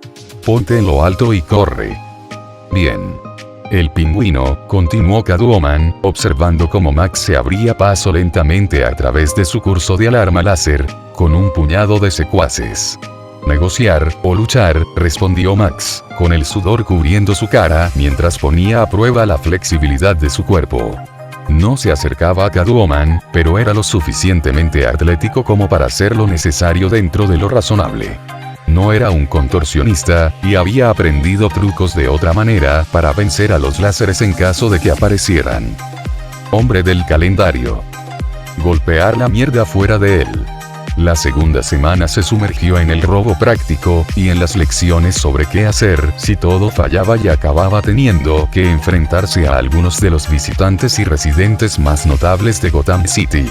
Ponte en lo alto y corre. Bien. El pingüino, continuó Catwoman, observando cómo Max se abría paso lentamente a través de su curso de alarma láser, con un puñado de secuaces. Negociar, o luchar, respondió Max, con el sudor cubriendo su cara mientras ponía a prueba la flexibilidad de su cuerpo. No se acercaba a Catwoman, pero era lo suficientemente atlético como para hacer lo necesario dentro de lo razonable. No era un contorsionista, y había aprendido trucos de otra manera para vencer a los láseres en caso de que aparecieran. Hombre del calendario. Golpear la mierda fuera de él. La segunda semana se sumergió en el robo práctico, y en las lecciones sobre qué hacer si todo fallaba y acababa teniendo que enfrentarse a algunos de los visitantes y residentes más notables de Gotham City.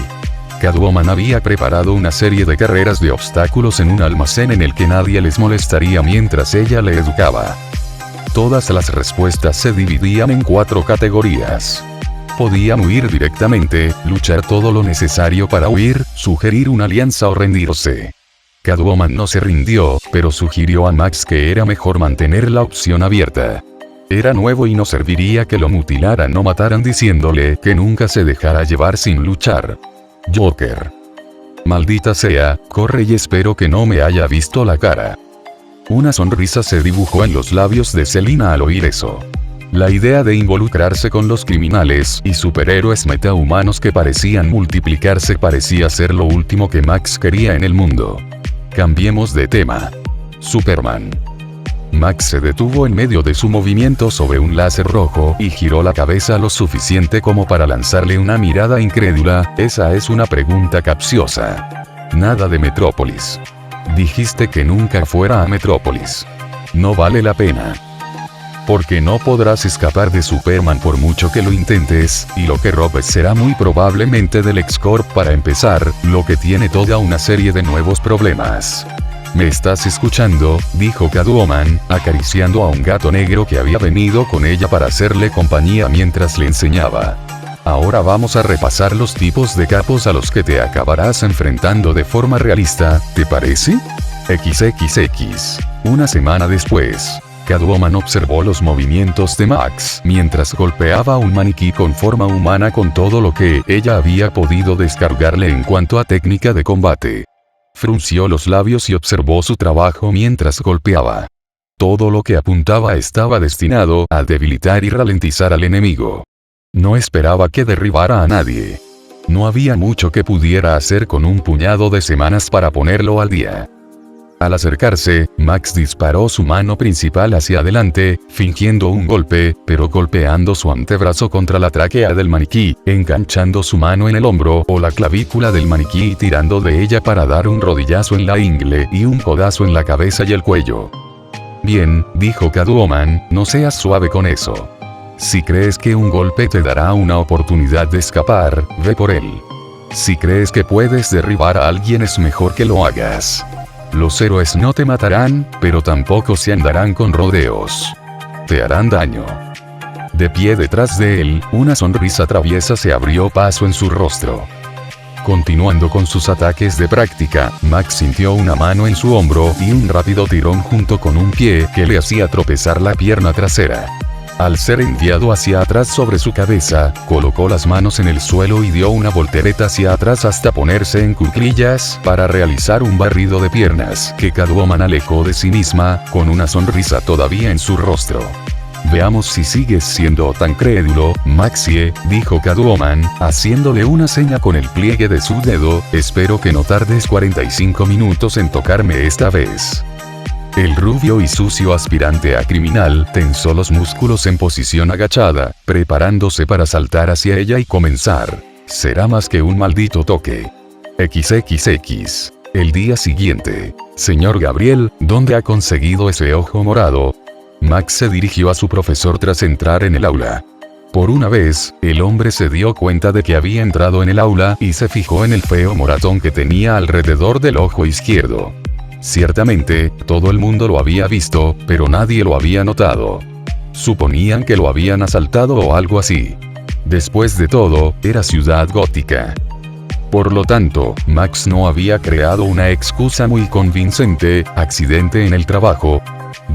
Catwoman había preparado una serie de carreras de obstáculos en un almacén en el que nadie les molestaría mientras ella le educaba. Todas las respuestas se dividían en 4 categorías. Podían huir directamente, luchar todo lo necesario para huir, sugerir una alianza o rendirse. Catwoman no se rindió, pero sugirió a Max que era mejor mantener la opción abierta. Era nuevo y no serviría que lo mutilaran o mataran diciéndole que nunca se dejara llevar sin luchar. Joker. Maldita sea, corre y espero que no me haya visto la cara. Una sonrisa se dibujó en los labios de Selina al oír eso. La idea de involucrarse con los criminales y superhéroes metahumanos que parecían multiplicarse parecía ser lo último que Max quería en el mundo. Cambiemos de tema. Superman. Max se detuvo en medio de su movimiento sobre un láser rojo y giró la cabeza lo suficiente como para lanzarle una mirada incrédula. Esa es una pregunta capciosa. Nada de Metrópolis. Dijiste que nunca fuera a Metrópolis. No vale la pena. Porque no podrás escapar de Superman por mucho que lo intentes, y lo que robes será muy probablemente del X-Corp para empezar, lo que tiene toda una serie de nuevos problemas. ¿Me estás escuchando?, dijo Catwoman, acariciando a un gato negro que había venido con ella para hacerle compañía mientras le enseñaba. Ahora vamos a repasar los tipos de capos a los que te acabarás enfrentando de forma realista, ¿te parece? XXX. Una semana después. Catwoman observó los movimientos de Max mientras golpeaba a un maniquí con forma humana con todo lo que ella había podido descargarle en cuanto a técnica de combate. Frunció los labios y observó su trabajo mientras golpeaba. Todo lo que apuntaba estaba destinado a debilitar y ralentizar al enemigo. No esperaba que derribara a nadie. No había mucho que pudiera hacer con un puñado de semanas para ponerlo al día. Al acercarse, Max disparó su mano principal hacia adelante, fingiendo un golpe, pero golpeando su antebrazo contra la tráquea del maniquí, enganchando su mano en el hombro o la clavícula del maniquí y tirando de ella para dar un rodillazo en la ingle y un codazo en la cabeza y el cuello. Bien, dijo Catwoman, no seas suave con eso. Si crees que un golpe te dará una oportunidad de escapar, ve por él. Si crees que puedes derribar a alguien es mejor que lo hagas. Los héroes no te matarán, pero tampoco se andarán con rodeos. Te harán daño. De pie detrás de él, una sonrisa traviesa se abrió paso en su rostro. Continuando con sus ataques de práctica, Max sintió una mano en su hombro y un rápido tirón junto con un pie que le hacía tropezar la pierna trasera. Al ser enviado hacia atrás sobre su cabeza, colocó las manos en el suelo y dio una voltereta hacia atrás hasta ponerse en cuclillas para realizar un barrido de piernas que Catwoman alejó de sí misma, con una sonrisa todavía en su rostro. Veamos si sigues siendo tan crédulo, Maxie, dijo Catwoman, haciéndole una seña con el pliegue de su dedo, espero que no tardes 45 minutos en tocarme esta vez. El rubio y sucio aspirante a criminal tensó los músculos en posición agachada, preparándose para saltar hacia ella y comenzar. Será más que un maldito toque. XXX. El día siguiente. Señor Gabriel, ¿dónde ha conseguido ese ojo morado? Max se dirigió a su profesor tras entrar en el aula. Por una vez, el hombre se dio cuenta de que había entrado en el aula y se fijó en el feo moratón que tenía alrededor del ojo izquierdo. Ciertamente, todo el mundo lo había visto, pero nadie lo había notado. Suponían que lo habían asaltado o algo así. Después de todo, era Ciudad Gótica. Por lo tanto, Max no había creado una excusa muy convincente, accidente en el trabajo.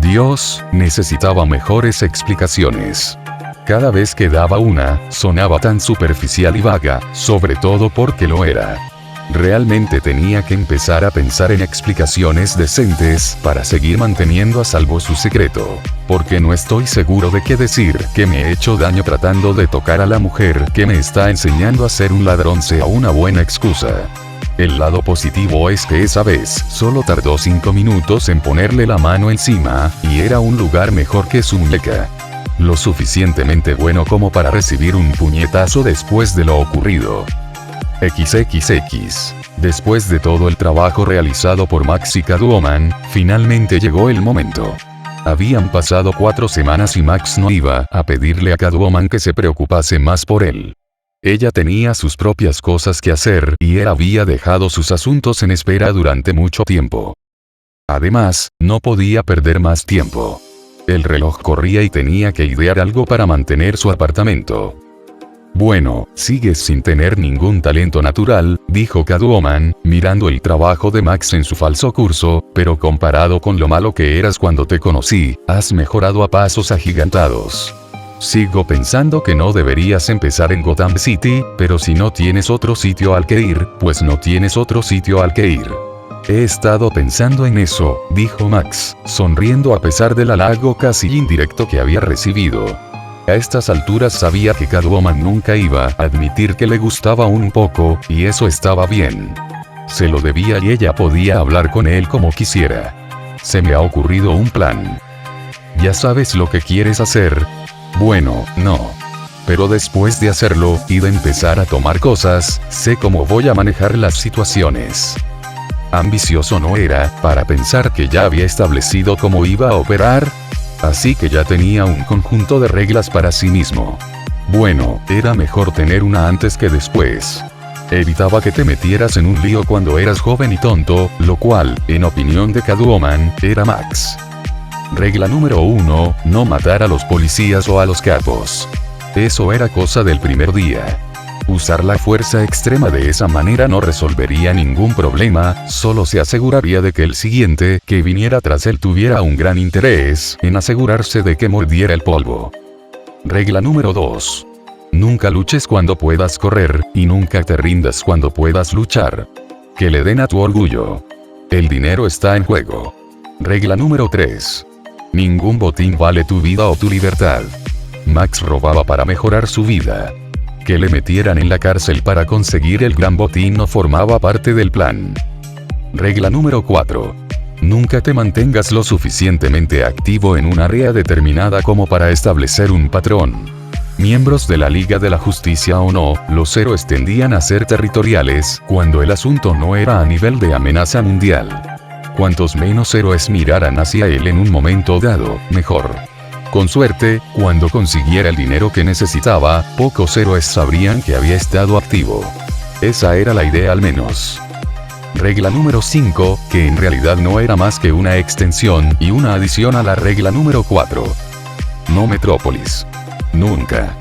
Dios, necesitaba mejores explicaciones. Cada vez que daba una, sonaba tan superficial y vaga, sobre todo porque lo era. Realmente tenía que empezar a pensar en explicaciones decentes para seguir manteniendo a salvo su secreto. Porque no estoy seguro de qué decir que me he hecho daño tratando de tocar a la mujer que me está enseñando a ser un ladrón sea una buena excusa. El lado positivo es que esa vez solo tardó 5 minutos en ponerle la mano encima, y era un lugar mejor que su muñeca. Lo suficientemente bueno como para recibir un puñetazo después de lo ocurrido. XXX. Después de todo el trabajo realizado por Max y Catwoman, finalmente llegó el momento. Habían pasado 4 semanas y Max no iba a pedirle a Catwoman que se preocupase más por él. Ella tenía sus propias cosas que hacer y él había dejado sus asuntos en espera durante mucho tiempo. Además, no podía perder más tiempo. El reloj corría y tenía que idear algo para mantener su apartamento. Bueno, sigues sin tener ningún talento natural, dijo Catwoman, mirando el trabajo de Max en su falso curso, pero comparado con lo malo que eras cuando te conocí, has mejorado a pasos agigantados. Sigo pensando que no deberías empezar en Gotham City, pero si no tienes otro sitio al que ir, pues no tienes otro sitio al que ir. He estado pensando en eso, dijo Max, sonriendo a pesar del halago casi indirecto que había recibido. A estas alturas sabía que Catwoman nunca iba a admitir que le gustaba un poco, y eso estaba bien. Se lo debía y ella podía hablar con él como quisiera. Se me ha ocurrido un plan. ¿Ya sabes lo que quieres hacer? Bueno, no. Pero después de hacerlo, y de empezar a tomar cosas, sé cómo voy a manejar las situaciones. Ambicioso no era, para pensar que ya había establecido cómo iba a operar. Así que ya tenía un conjunto de reglas para sí mismo. Bueno, era mejor tener una antes que después. Evitaba que te metieras en un lío cuando eras joven y tonto, lo cual, en opinión de Catwoman, era Max. Regla número 1, no matar a los policías o a los capos. Eso era cosa del primer día. Usar la fuerza extrema de esa manera no resolvería ningún problema, solo se aseguraría de que el siguiente que viniera tras él tuviera un gran interés en asegurarse de que mordiera el polvo. Regla número 2. Nunca luches cuando puedas correr, y nunca te rindas cuando puedas luchar. Que le den a tu orgullo. El dinero está en juego. Regla número 3. Ningún botín vale tu vida o tu libertad. Max robaba para mejorar su vida. Que le metieran en la cárcel para conseguir el gran botín no formaba parte del plan. Regla número 4. Nunca te mantengas lo suficientemente activo en un área determinada como para establecer un patrón. Miembros de la Liga de la Justicia o no, los héroes tendían a ser territoriales cuando el asunto no era a nivel de amenaza mundial. cuantos menos héroes miraran hacia él en un momento dado, mejor. Con suerte, cuando consiguiera el dinero que necesitaba, pocos héroes sabrían que había estado activo. Esa era la idea al menos. Regla número 5, que en realidad no era más que una extensión y una adición a la regla número 4. No Metrópolis. Nunca.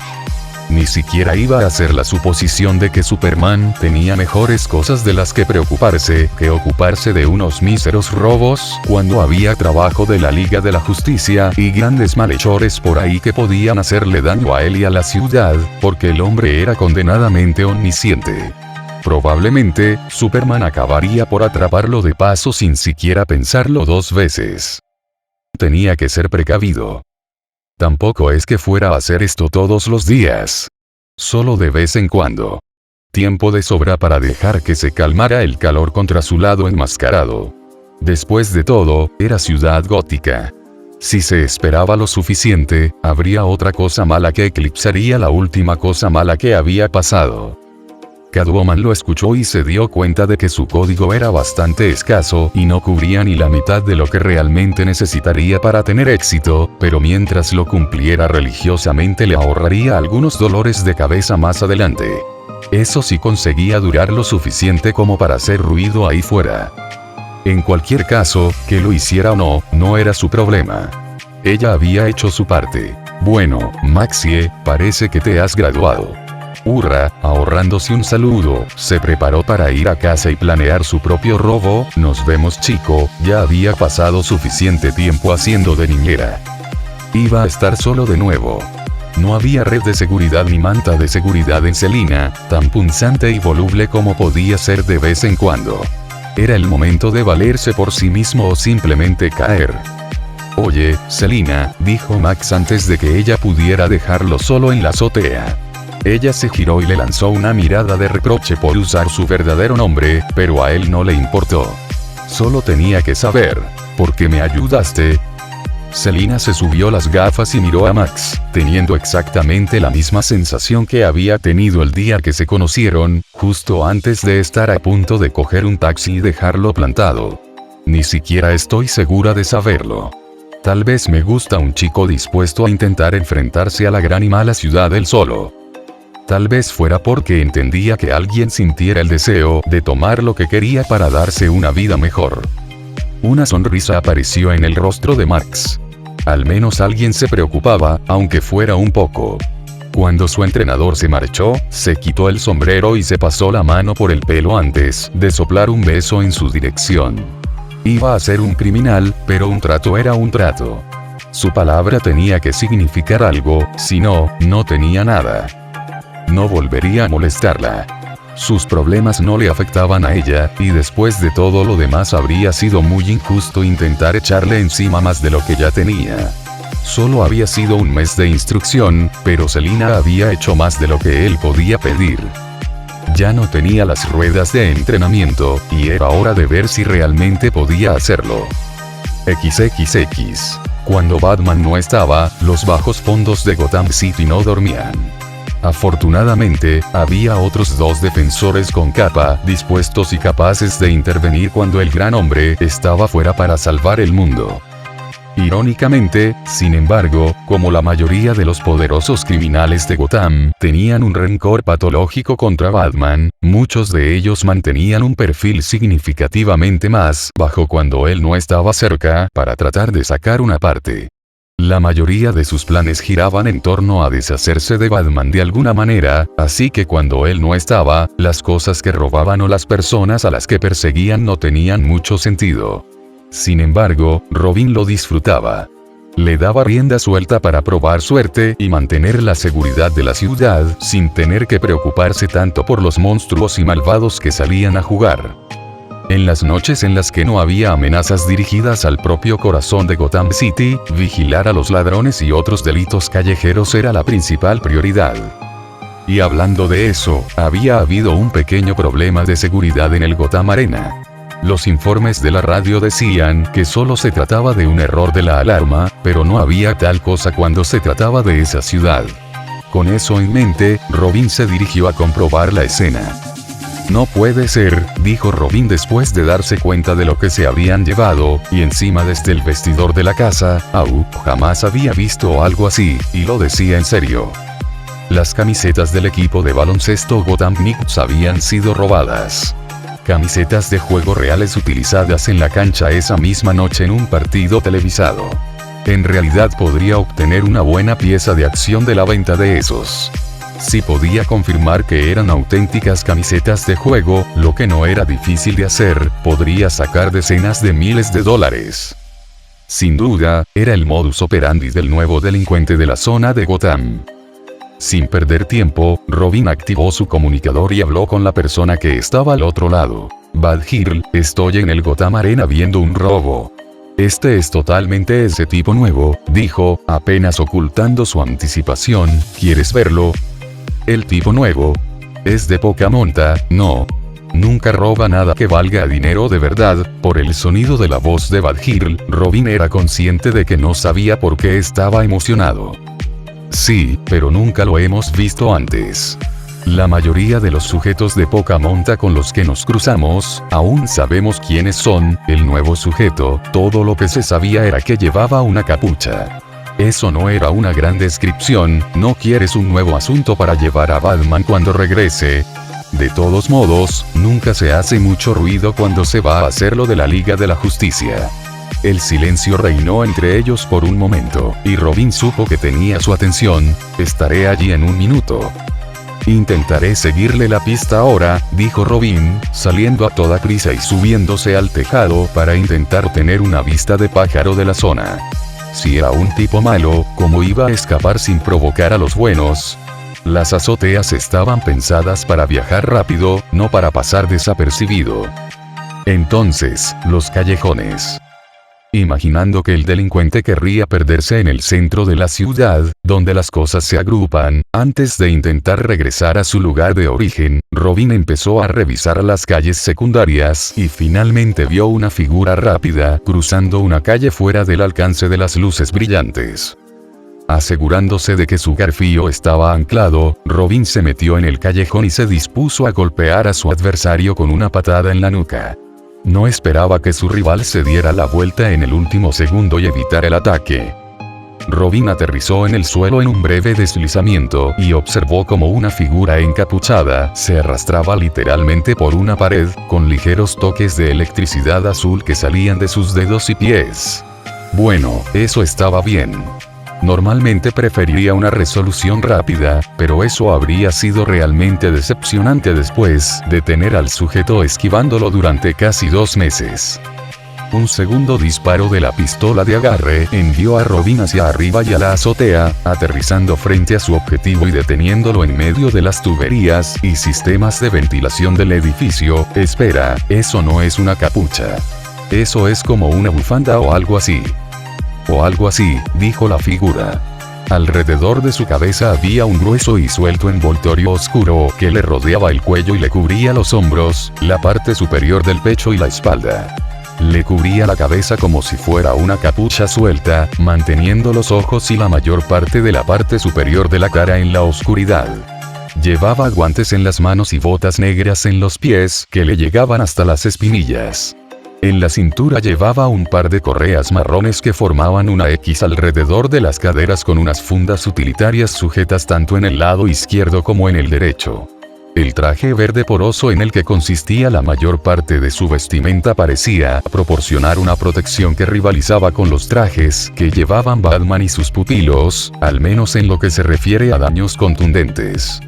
Ni siquiera iba a hacer la suposición de que Superman tenía mejores cosas de las que preocuparse que ocuparse de unos míseros robos, cuando había trabajo de la Liga de la Justicia y grandes malhechores por ahí que podían hacerle daño a él y a la ciudad, porque el hombre era condenadamente omnisciente. Probablemente, Superman acabaría por atraparlo de paso sin siquiera pensarlo dos veces. Tenía que ser precavido. Tampoco es que fuera a hacer esto todos los días. Solo de vez en cuando. Tiempo de sobra para dejar que se calmara el calor contra su lado enmascarado. Después de todo, era Ciudad Gótica. Si se esperaba lo suficiente, habría otra cosa mala que eclipsaría la última cosa mala que había pasado. Catwoman lo escuchó y se dio cuenta de que su código era bastante escaso y no cubría ni la mitad de lo que realmente necesitaría para tener éxito, pero mientras lo cumpliera religiosamente le ahorraría algunos dolores de cabeza más adelante. Eso sí conseguía durar lo suficiente como para hacer ruido ahí fuera. En cualquier caso, que lo hiciera o no, no era su problema. Ella había hecho su parte. Bueno, Maxie, parece que te has graduado. Hurra, ahorrándose un saludo, se preparó para ir a casa y planear su propio robo. Nos vemos chico, ya había pasado suficiente tiempo haciendo de niñera. Iba a estar solo de nuevo. No había red de seguridad ni manta de seguridad en Selina, tan punzante y voluble como podía ser de vez en cuando. Era el momento de valerse por sí mismo o simplemente caer. Oye, Selina, dijo Max antes de que ella pudiera dejarlo solo en la azotea. Ella se giró y le lanzó una mirada de reproche por usar su verdadero nombre, pero a él no le importó. Solo tenía que saber, ¿por qué me ayudaste? Selina se subió las gafas y miró a Max, teniendo exactamente la misma sensación que había tenido el día que se conocieron, justo antes de estar a punto de coger un taxi y dejarlo plantado. Ni siquiera estoy segura de saberlo. Tal vez me gusta un chico dispuesto a intentar enfrentarse a la gran y mala ciudad él solo. Tal vez fuera porque entendía que alguien sintiera el deseo de tomar lo que quería para darse una vida mejor. Una sonrisa apareció en el rostro de Max. Al menos alguien se preocupaba, aunque fuera un poco. Cuando su entrenador se marchó, se quitó el sombrero y se pasó la mano por el pelo antes de soplar un beso en su dirección. Iba a ser un criminal, pero un trato era un trato. Su palabra tenía que significar algo, si no, no tenía nada. No volvería a molestarla. Sus problemas no le afectaban a ella, y después de todo lo demás habría sido muy injusto intentar echarle encima más de lo que ya tenía. Solo había sido un mes de instrucción, pero Selina había hecho más de lo que él podía pedir. Ya no tenía las ruedas de entrenamiento, y era hora de ver si realmente podía hacerlo. XXX. Cuando Batman no estaba, los bajos fondos de Gotham City no dormían. Afortunadamente, había otros dos defensores con capa, dispuestos y capaces de intervenir cuando el gran hombre estaba fuera para salvar el mundo. Irónicamente, sin embargo, como la mayoría de los poderosos criminales de Gotham tenían un rencor patológico contra Batman, muchos de ellos mantenían un perfil significativamente más bajo cuando él no estaba cerca para tratar de sacar una parte. La mayoría de sus planes giraban en torno a deshacerse de Batman de alguna manera, así que cuando él no estaba, las cosas que robaban o las personas a las que perseguían no tenían mucho sentido. Sin embargo, Robin lo disfrutaba. Le daba rienda suelta para probar suerte y mantener la seguridad de la ciudad sin tener que preocuparse tanto por los monstruos y malvados que salían a jugar. En las noches en las que no había amenazas dirigidas al propio corazón de Gotham City, vigilar a los ladrones y otros delitos callejeros era la principal prioridad. Y hablando de eso, había habido un pequeño problema de seguridad en el Gotham Arena. Los informes de la radio decían que solo se trataba de un error de la alarma, pero no había tal cosa cuando se trataba de esa ciudad. Con eso en mente, Robin se dirigió a comprobar la escena. No puede ser, dijo Robin después de darse cuenta de lo que se habían llevado, y encima desde el vestidor de la casa, jamás había visto algo así, y lo decía en serio. Las camisetas del equipo de baloncesto Gotham Knights habían sido robadas. Camisetas de juego reales utilizadas en la cancha esa misma noche en un partido televisado. En realidad podría obtener una buena pieza de acción de la venta de esos. Si podía confirmar que eran auténticas camisetas de juego, lo que no era difícil de hacer, podría sacar decenas de miles de dólares. Sin duda, era el modus operandi del nuevo delincuente de la zona de Gotham. Sin perder tiempo, Robin activó su comunicador y habló con la persona que estaba al otro lado. Badger, estoy en el Gotham Arena viendo un robo. Este es totalmente ese tipo nuevo, dijo, apenas ocultando su anticipación, ¿quieres verlo? El tipo nuevo. Es de poca monta, no. Nunca roba nada que valga dinero de verdad. Por el sonido de la voz de Badger, Robin era consciente de que no sabía por qué estaba emocionado. Sí, pero nunca lo hemos visto antes. La mayoría de los sujetos de poca monta con los que nos cruzamos, aún sabemos quiénes son. El nuevo sujeto, todo lo que se sabía era que llevaba una capucha. Eso no era una gran descripción. ¿No quieres un nuevo asunto para llevar a Batman cuando regrese? De todos modos, nunca se hace mucho ruido cuando se va a hacer lo de la Liga de la Justicia. El silencio reinó entre ellos por un momento, y Robin supo que tenía su atención. Estaré allí en un minuto. Intentaré seguirle la pista ahora, dijo Robin, saliendo a toda prisa y subiéndose al tejado para intentar tener una vista de pájaro de la zona. Si era un tipo malo, ¿cómo iba a escapar sin provocar a los buenos? Las azoteas estaban pensadas para viajar rápido, no para pasar desapercibido. Entonces, los callejones. Imaginando que el delincuente querría perderse en el centro de la ciudad, donde las cosas se agrupan, antes de intentar regresar a su lugar de origen, Robin empezó a revisar las calles secundarias y finalmente vio una figura rápida cruzando una calle fuera del alcance de las luces brillantes. Asegurándose de que su garfio estaba anclado, Robin se metió en el callejón y se dispuso a golpear a su adversario con una patada en la nuca. No esperaba que su rival se diera la vuelta en el último segundo y evitara el ataque. Robin aterrizó en el suelo en un breve deslizamiento y observó como una figura encapuchada se arrastraba literalmente por una pared, con ligeros toques de electricidad azul que salían de sus dedos y pies. Bueno, eso estaba bien. Normalmente preferiría una resolución rápida, pero eso habría sido realmente decepcionante después de tener al sujeto esquivándolo durante casi 2 meses. Un segundo disparo de la pistola de agarre envió a Robin hacia arriba y a la azotea, aterrizando frente a su objetivo y deteniéndolo en medio de las tuberías y sistemas de ventilación del edificio. Espera, eso no es una capucha. Eso es como una bufanda o algo así. O algo así, dijo la figura. Alrededor de su cabeza había un grueso y suelto envoltorio oscuro que le rodeaba el cuello y le cubría los hombros, la parte superior del pecho y la espalda. Le cubría la cabeza como si fuera una capucha suelta, manteniendo los ojos y la mayor parte de la parte superior de la cara en la oscuridad. Llevaba guantes en las manos y botas negras en los pies que le llegaban hasta las espinillas. En la cintura llevaba un par de correas marrones que formaban una X alrededor de las caderas con unas fundas utilitarias sujetas tanto en el lado izquierdo como en el derecho. El traje verde poroso en el que consistía la mayor parte de su vestimenta parecía proporcionar una protección que rivalizaba con los trajes que llevaban Batman y sus pupilos, al menos en lo que se refiere a daños contundentes.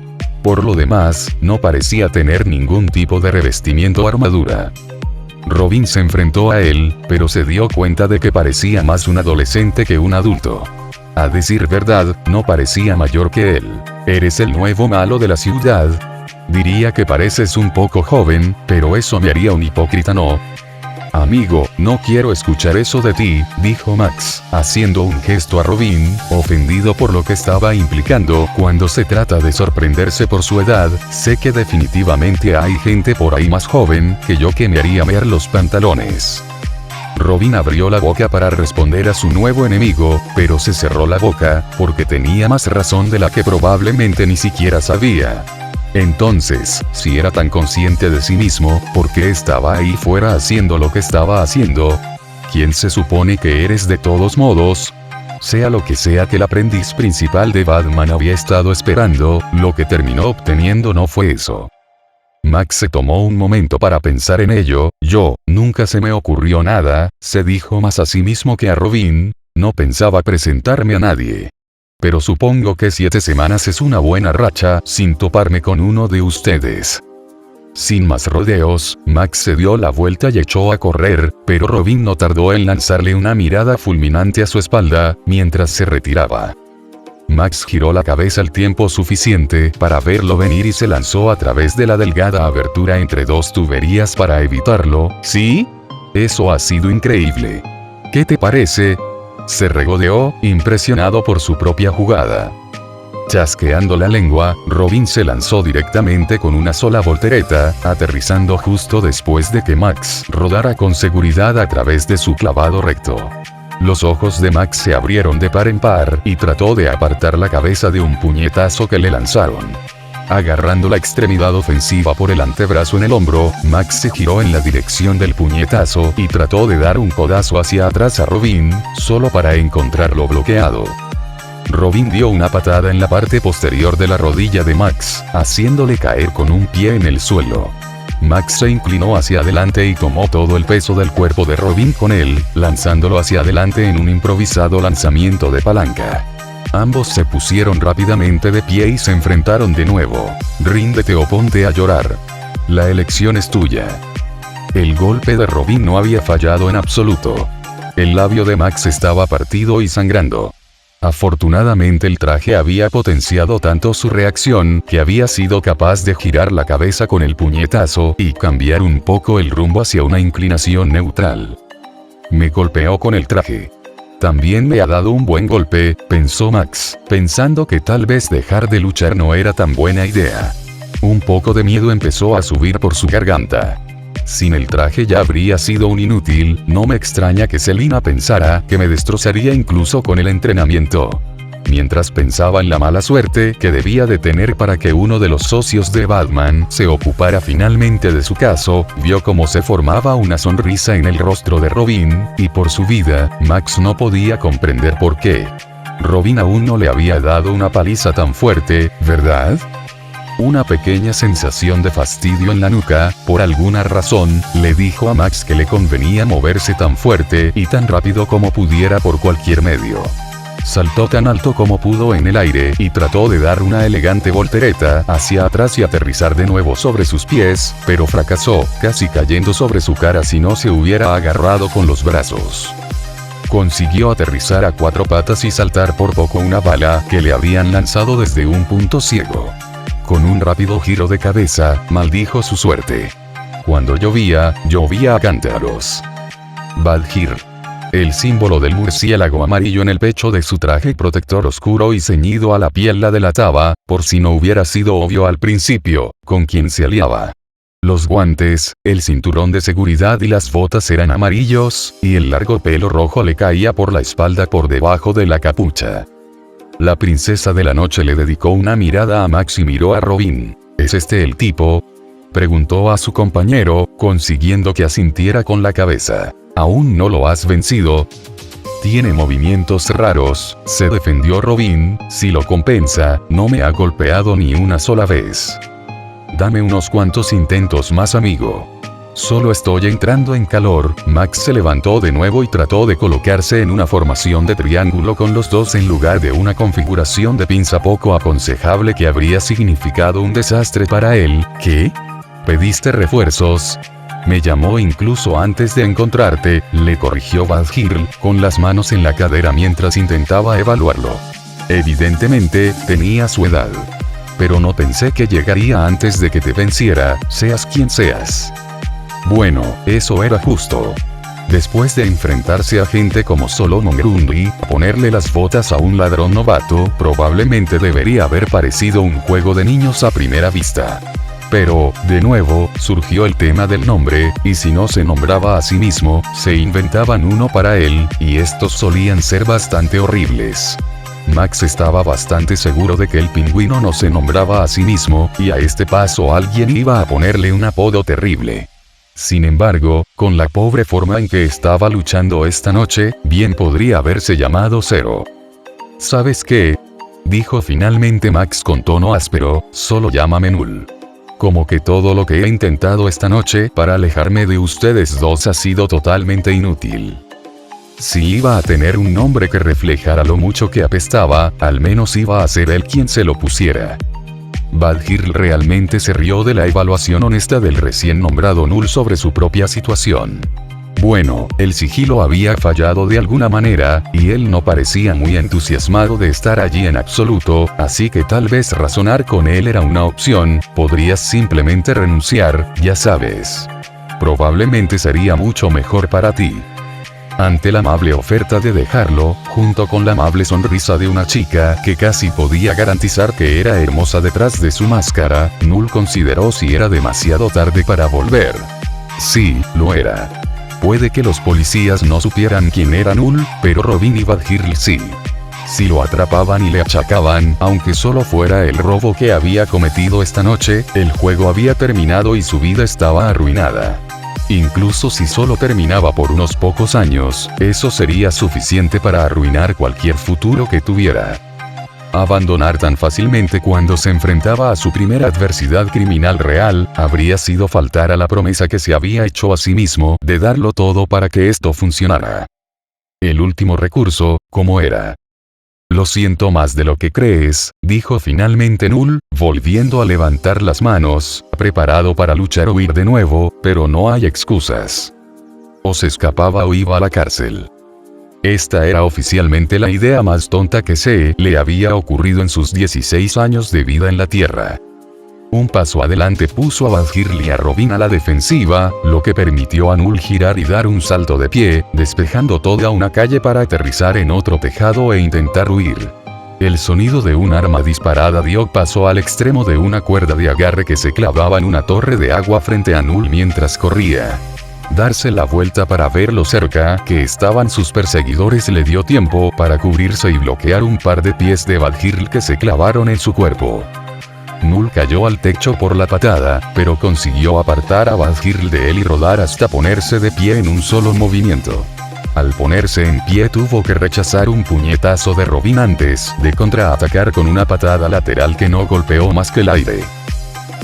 Por lo demás, no parecía tener ningún tipo de revestimiento o armadura. Robin se enfrentó a él, pero se dio cuenta de que parecía más un adolescente que un adulto. A decir verdad, no parecía mayor que él. ¿Eres el nuevo malo de la ciudad? Diría que pareces un poco joven, pero eso me haría un hipócrita, ¿no? Amigo, no quiero escuchar eso de ti, dijo Max, haciendo un gesto a Robin, ofendido por lo que estaba implicando. Cuando se trata de sorprenderse por su edad, sé que definitivamente hay gente por ahí más joven que yo que me haría mear los pantalones. Robin abrió la boca para responder a su nuevo enemigo, pero se cerró la boca, porque tenía más razón de la que probablemente ni siquiera sabía. Entonces, si era tan consciente de sí mismo, ¿por qué estaba ahí fuera haciendo lo que estaba haciendo? ¿Quién se supone que eres de todos modos? Sea lo que sea que el aprendiz principal de Batman había estado esperando, lo que terminó obteniendo no fue eso. Max se tomó un momento para pensar en ello. Nunca se me ocurrió nada, se dijo más a sí mismo que a Robin, no pensaba presentarme a nadie. Pero supongo que 7 semanas es una buena racha, sin toparme con uno de ustedes. Sin más rodeos, Max se dio la vuelta y echó a correr, pero Robin no tardó en lanzarle una mirada fulminante a su espalda, mientras se retiraba. Max giró la cabeza el tiempo suficiente para verlo venir y se lanzó a través de la delgada abertura entre 2 tuberías para evitarlo. ¿Sí? Eso ha sido increíble. ¿Qué te parece? Se regodeó, impresionado por su propia jugada. Chasqueando la lengua, Robin se lanzó directamente con una sola voltereta, aterrizando justo después de que Max rodara con seguridad a través de su clavado recto. Los ojos de Max se abrieron de par en par y trató de apartar la cabeza de un puñetazo que le lanzaron. Agarrando la extremidad ofensiva por el antebrazo en el hombro, Max se giró en la dirección del puñetazo y trató de dar un codazo hacia atrás a Robin, solo para encontrarlo bloqueado. Robin dio una patada en la parte posterior de la rodilla de Max, haciéndole caer con un pie en el suelo. Max se inclinó hacia adelante y tomó todo el peso del cuerpo de Robin con él, lanzándolo hacia adelante en un improvisado lanzamiento de palanca. Ambos se pusieron rápidamente de pie y se enfrentaron de nuevo. Ríndete o ponte a llorar. La elección es tuya. El golpe de Robin no había fallado en absoluto. El labio de Max estaba partido y sangrando. Afortunadamente el traje había potenciado tanto su reacción que había sido capaz de girar la cabeza con el puñetazo y cambiar un poco el rumbo hacia una inclinación neutral. Me golpeó con el traje. También me ha dado un buen golpe, pensó Max, pensando que tal vez dejar de luchar no era tan buena idea. Un poco de miedo empezó a subir por su garganta. Sin el traje ya habría sido un inútil, no me extraña que Selina pensara que me destrozaría incluso con el entrenamiento. Mientras pensaba en la mala suerte que debía de tener para que uno de los socios de Batman se ocupara finalmente de su caso, vio cómo se formaba una sonrisa en el rostro de Robin, y por su vida, Max no podía comprender por qué. Robin aún no le había dado una paliza tan fuerte, ¿verdad? Una pequeña sensación de fastidio en la nuca, por alguna razón, le dijo a Max que le convenía moverse tan fuerte y tan rápido como pudiera por cualquier medio. Saltó tan alto como pudo en el aire y trató de dar una elegante voltereta hacia atrás y aterrizar de nuevo sobre sus pies, pero fracasó, casi cayendo sobre su cara si no se hubiera agarrado con los brazos. Consiguió aterrizar a 4 patas y saltar por poco una bala que le habían lanzado desde un punto ciego. Con un rápido giro de cabeza, maldijo su suerte. Cuando llovía a cántaros. Badger. El símbolo del murciélago amarillo en el pecho de su traje protector oscuro y ceñido a la piel la delataba, por si no hubiera sido obvio al principio, con quien se aliaba. Los guantes, el cinturón de seguridad y las botas eran amarillos, y el largo pelo rojo le caía por la espalda por debajo de la capucha. La princesa de la noche le dedicó una mirada a Max y miró a Robin. ¿Es este el tipo?, preguntó a su compañero, consiguiendo que asintiera con la cabeza. ¿Aún no lo has vencido? Tiene movimientos raros, se defendió Robin, si lo compensa, no me ha golpeado ni una sola vez. Dame unos cuantos intentos más, amigo. Solo estoy entrando en calor. Max se levantó de nuevo y trató de colocarse en una formación de triángulo con los dos en lugar de una configuración de pinza poco aconsejable que habría significado un desastre para él. ¿Qué? ¿Pediste refuerzos? Me llamó incluso antes de encontrarte, le corrigió Badger, con las manos en la cadera mientras intentaba evaluarlo. Evidentemente, tenía su edad. Pero no pensé que llegaría antes de que te venciera, seas quien seas. Bueno, eso era justo. Después de enfrentarse a gente como Solomon Grundy, ponerle las botas a un ladrón novato, probablemente debería haber parecido un juego de niños a primera vista. Pero, de nuevo, surgió el tema del nombre, y si no se nombraba a sí mismo, se inventaban uno para él, y estos solían ser bastante horribles. Max estaba bastante seguro de que el pingüino no se nombraba a sí mismo, y a este paso alguien iba a ponerle un apodo terrible. Sin embargo, con la pobre forma en que estaba luchando esta noche, bien podría haberse llamado Zero. ¿Sabes qué?, dijo finalmente Max con tono áspero, solo llámame Null. Como que todo lo que he intentado esta noche para alejarme de ustedes dos ha sido totalmente inútil. Si iba a tener un nombre que reflejara lo mucho que apestaba, al menos iba a ser él quien se lo pusiera. Badhir realmente se rió de la evaluación honesta del recién nombrado Null sobre su propia situación. Bueno, el sigilo había fallado de alguna manera, y él no parecía muy entusiasmado de estar allí en absoluto, así que tal vez razonar con él era una opción. Podrías simplemente renunciar, ya sabes. Probablemente sería mucho mejor para ti. Ante la amable oferta de dejarlo, junto con la amable sonrisa de una chica que casi podía garantizar que era hermosa detrás de su máscara, Null consideró si era demasiado tarde para volver. Sí, lo era. Puede que los policías no supieran quién era Null, pero Robin y Badhir sí. Si lo atrapaban y le achacaban, aunque solo fuera el robo que había cometido esta noche, el juego había terminado y su vida estaba arruinada. Incluso si solo terminaba por unos pocos años, eso sería suficiente para arruinar cualquier futuro que tuviera. Abandonar tan fácilmente cuando se enfrentaba a su primera adversidad criminal real, habría sido faltar a la promesa que se había hecho a sí mismo de darlo todo para que esto funcionara. El último recurso, ¿cómo era? Lo siento más de lo que crees, dijo finalmente Null, volviendo a levantar las manos, preparado para luchar o huir de nuevo, pero no hay excusas. O se escapaba o iba a la cárcel. Esta era oficialmente la idea más tonta que se le había ocurrido en sus 16 años de vida en la Tierra. Un paso adelante puso a Badhir y a Robin a la defensiva, lo que permitió a Null girar y dar un salto de pie, despejando toda una calle para aterrizar en otro tejado e intentar huir. El sonido de un arma disparada dio paso al extremo de una cuerda de agarre que se clavaba en una torre de agua frente a Null mientras corría. Darse la vuelta para ver lo cerca que estaban sus perseguidores le dio tiempo para cubrirse y bloquear un par de pies de Badhir que se clavaron en su cuerpo. Null cayó al techo por la patada, pero consiguió apartar a Badhir de él y rodar hasta ponerse de pie en un solo movimiento. Al ponerse en pie tuvo que rechazar un puñetazo de Robin antes de contraatacar con una patada lateral que no golpeó más que el aire.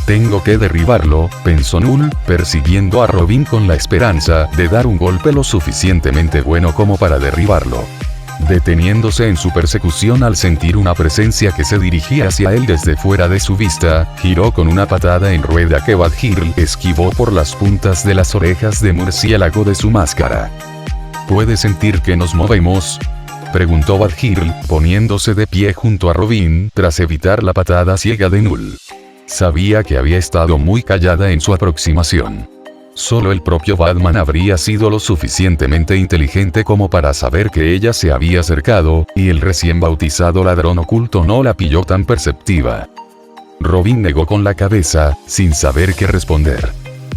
Tengo que derribarlo, pensó Null, persiguiendo a Robin con la esperanza de dar un golpe lo suficientemente bueno como para derribarlo. Deteniéndose en su persecución al sentir una presencia que se dirigía hacia él desde fuera de su vista, giró con una patada en rueda que Badhir esquivó por las puntas de las orejas de murciélago de su máscara. ¿Puedes sentir que nos movemos?, preguntó Badhir, poniéndose de pie junto a Robin tras evitar la patada ciega de Null. Sabía que había estado muy callada en su aproximación. Solo el propio Batman habría sido lo suficientemente inteligente como para saber que ella se había acercado, y el recién bautizado ladrón oculto no la pilló tan perceptiva. Robin negó con la cabeza, sin saber qué responder.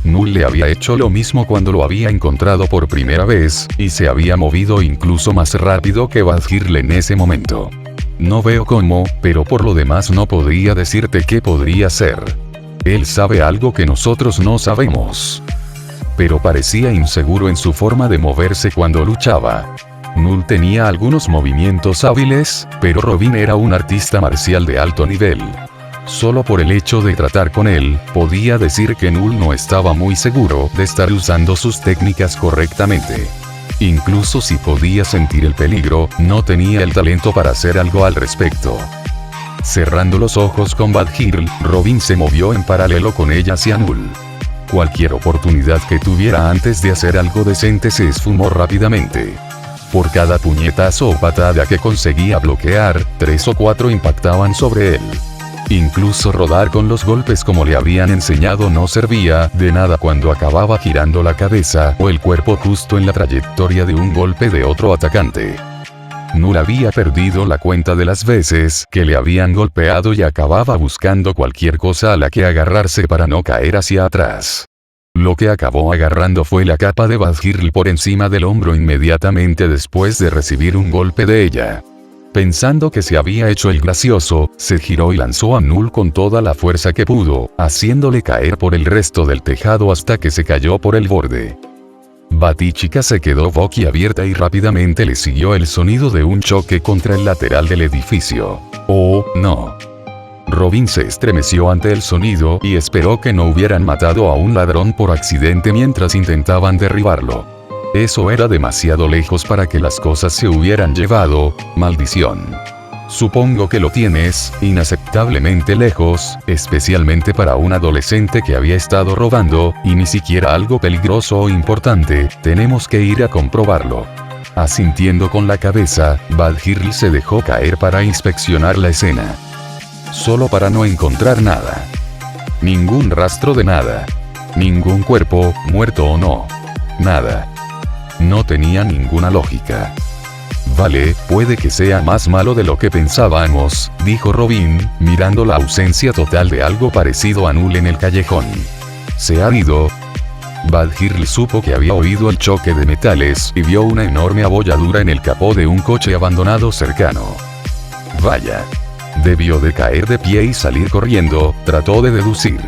Null le había hecho lo mismo cuando lo había encontrado por primera vez, y se había movido incluso más rápido que Badhir en ese momento. No veo cómo, pero por lo demás no podría decirte qué podría ser. Él sabe algo que nosotros no sabemos. Pero parecía inseguro en su forma de moverse cuando luchaba. Null tenía algunos movimientos hábiles, pero Robin era un artista marcial de alto nivel. Solo por el hecho de tratar con él, podía decir que Null no estaba muy seguro de estar usando sus técnicas correctamente. Incluso si podía sentir el peligro, no tenía el talento para hacer algo al respecto. Cerrando los ojos con Badhir, Robin se movió en paralelo con ella hacia Null. Cualquier oportunidad que tuviera antes de hacer algo decente se esfumó rápidamente. Por cada puñetazo o patada que conseguía bloquear, 3 o 4 impactaban sobre él. Incluso rodar con los golpes como le habían enseñado no servía de nada cuando acababa girando la cabeza o el cuerpo justo en la trayectoria de un golpe de otro atacante. Null había perdido la cuenta de las veces que le habían golpeado y acababa buscando cualquier cosa a la que agarrarse para no caer hacia atrás. Lo que acabó agarrando fue la capa de Badhir por encima del hombro inmediatamente después de recibir un golpe de ella. Pensando que se había hecho el gracioso, se giró y lanzó a Null con toda la fuerza que pudo, haciéndole caer por el resto del tejado hasta que se cayó por el borde. Batichica se quedó boquiabierta y rápidamente le siguió el sonido de un choque contra el lateral del edificio. ¡Oh, no! Robin se estremeció ante el sonido y esperó que no hubieran matado a un ladrón por accidente mientras intentaban derribarlo. Eso era demasiado lejos para que las cosas se hubieran llevado. ¡Maldición! Supongo que lo tienes, inaceptablemente lejos, especialmente para un adolescente que había estado robando, y ni siquiera algo peligroso o importante. Tenemos que ir a comprobarlo. Asintiendo con la cabeza, Badhirl se dejó caer para inspeccionar la escena. Solo para no encontrar nada. Ningún rastro de nada. Ningún cuerpo, muerto o no. Nada. No tenía ninguna lógica. Vale, puede que sea más malo de lo que pensábamos, dijo Robin, mirando la ausencia total de algo parecido a Null en el callejón. ¿Se ha ido? Badhirl supo que había oído el choque de metales y vio una enorme abolladura en el capó de un coche abandonado cercano. Vaya. Debió de caer de pie y salir corriendo, trató de deducir.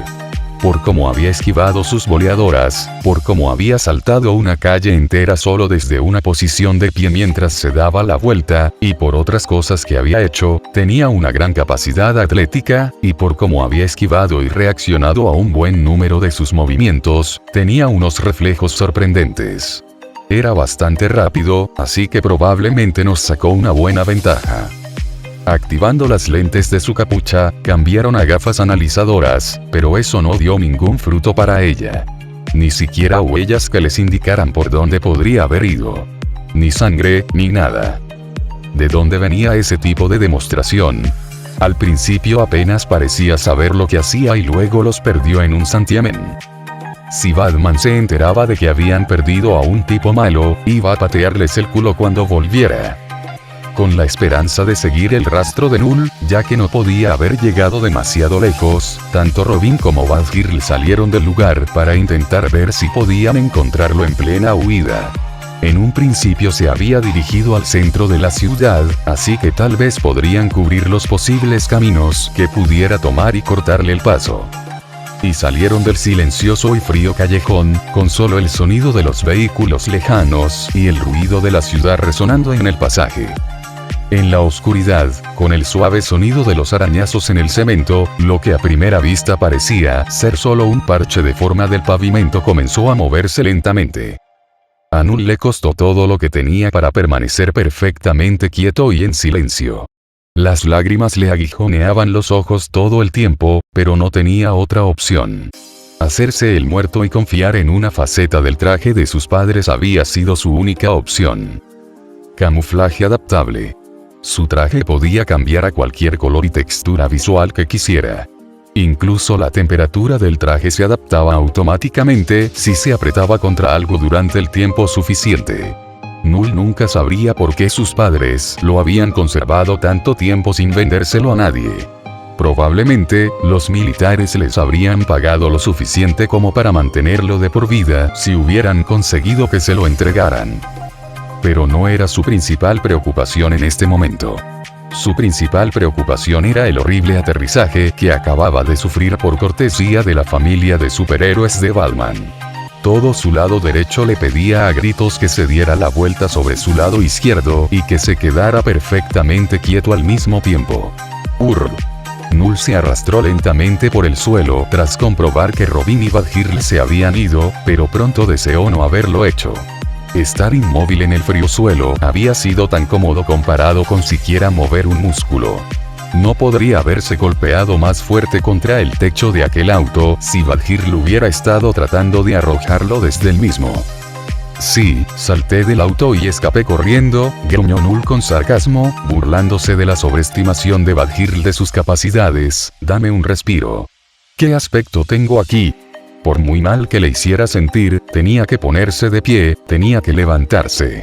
Por cómo había esquivado sus boleadoras, por cómo había saltado una calle entera solo desde una posición de pie mientras se daba la vuelta, y por otras cosas que había hecho, tenía una gran capacidad atlética, y por cómo había esquivado y reaccionado a un buen número de sus movimientos, tenía unos reflejos sorprendentes. Era bastante rápido, así que probablemente nos sacó una buena ventaja. Activando las lentes de su capucha, cambiaron a gafas analizadoras, pero eso no dio ningún fruto para ella. Ni siquiera huellas que les indicaran por dónde podría haber ido. Ni sangre, ni nada. ¿De dónde venía ese tipo de demostración? Al principio apenas parecía saber lo que hacía y luego los perdió en un santiamén. Si Batman se enteraba de que habían perdido a un tipo malo, iba a patearles el culo cuando volviera. Con la esperanza de seguir el rastro de Null, ya que no podía haber llegado demasiado lejos, tanto Robin como Badhirl salieron del lugar para intentar ver si podían encontrarlo en plena huida. En un principio se había dirigido al centro de la ciudad, así que tal vez podrían cubrir los posibles caminos que pudiera tomar y cortarle el paso. Y salieron del silencioso y frío callejón, con solo el sonido de los vehículos lejanos y el ruido de la ciudad resonando en el pasaje. En la oscuridad, con el suave sonido de los arañazos en el cemento, lo que a primera vista parecía ser solo un parche de forma del pavimento comenzó a moverse lentamente. A Null le costó todo lo que tenía para permanecer perfectamente quieto y en silencio. Las lágrimas le aguijoneaban los ojos todo el tiempo, pero no tenía otra opción. Hacerse el muerto y confiar en una faceta del traje de sus padres había sido su única opción. Camuflaje adaptable. Su traje podía cambiar a cualquier color y textura visual que quisiera. Incluso la temperatura del traje se adaptaba automáticamente si se apretaba contra algo durante el tiempo suficiente. Null nunca sabría por qué sus padres lo habían conservado tanto tiempo sin vendérselo a nadie. Probablemente, los militares les habrían pagado lo suficiente como para mantenerlo de por vida si hubieran conseguido que se lo entregaran. Pero no era su principal preocupación en este momento. Su principal preocupación era el horrible aterrizaje que acababa de sufrir por cortesía de la familia de superhéroes de Batman. Todo su lado derecho le pedía a gritos que se diera la vuelta sobre su lado izquierdo y que se quedara perfectamente quieto al mismo tiempo. Null se arrastró lentamente por el suelo tras comprobar que Robin y Badhirl se habían ido, pero pronto deseó no haberlo hecho. Estar inmóvil en el frío suelo había sido tan cómodo comparado con siquiera mover un músculo. No podría haberse golpeado más fuerte contra el techo de aquel auto si Badhirl hubiera estado tratando de arrojarlo desde el mismo. Sí, salté del auto y escapé corriendo, gruñó Null con sarcasmo, burlándose de la sobreestimación de Badhirl de sus capacidades. Dame un respiro. ¿Qué aspecto tengo aquí? Por muy mal que le hiciera sentir, tenía que ponerse de pie, tenía que levantarse.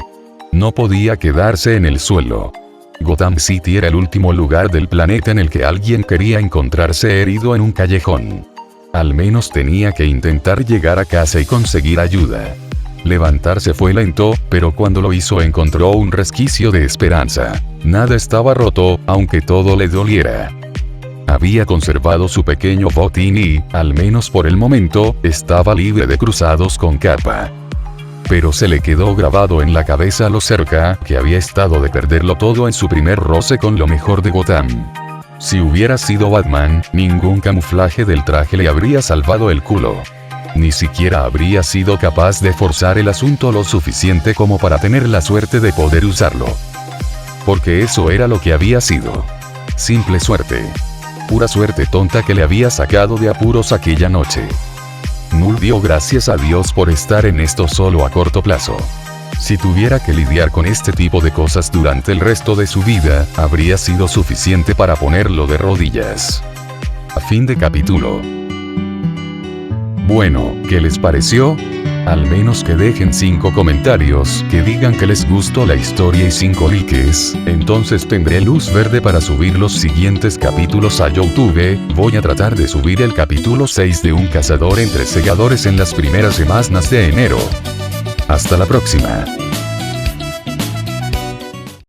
No podía quedarse en el suelo. Gotham City era el último lugar del planeta en el que alguien quería encontrarse herido en un callejón. Al menos tenía que intentar llegar a casa y conseguir ayuda. Levantarse fue lento, pero cuando lo hizo encontró un resquicio de esperanza. Nada estaba roto, aunque todo le doliera. Había conservado su pequeño botín y, al menos por el momento, estaba libre de cruzados con capa. Pero se le quedó grabado en la cabeza lo cerca que había estado de perderlo todo en su primer roce con lo mejor de Gotham. Si hubiera sido Batman, ningún camuflaje del traje le habría salvado el culo. Ni siquiera habría sido capaz de forzar el asunto lo suficiente como para tener la suerte de poder usarlo. Porque eso era lo que había sido. Simple suerte. Pura suerte tonta que le había sacado de apuros aquella noche. Null dio gracias a Dios por estar en esto solo a corto plazo. Si tuviera que lidiar con este tipo de cosas durante el resto de su vida, habría sido suficiente para ponerlo de rodillas. A fin de capítulo. Bueno, ¿qué les pareció? Al menos que dejen 5 comentarios que digan que les gustó la historia y 5 likes, entonces tendré luz verde para subir los siguientes capítulos a YouTube. Voy a tratar de subir el capítulo 6 de Un cazador entre segadores en las primeras semanas de enero. Hasta la próxima.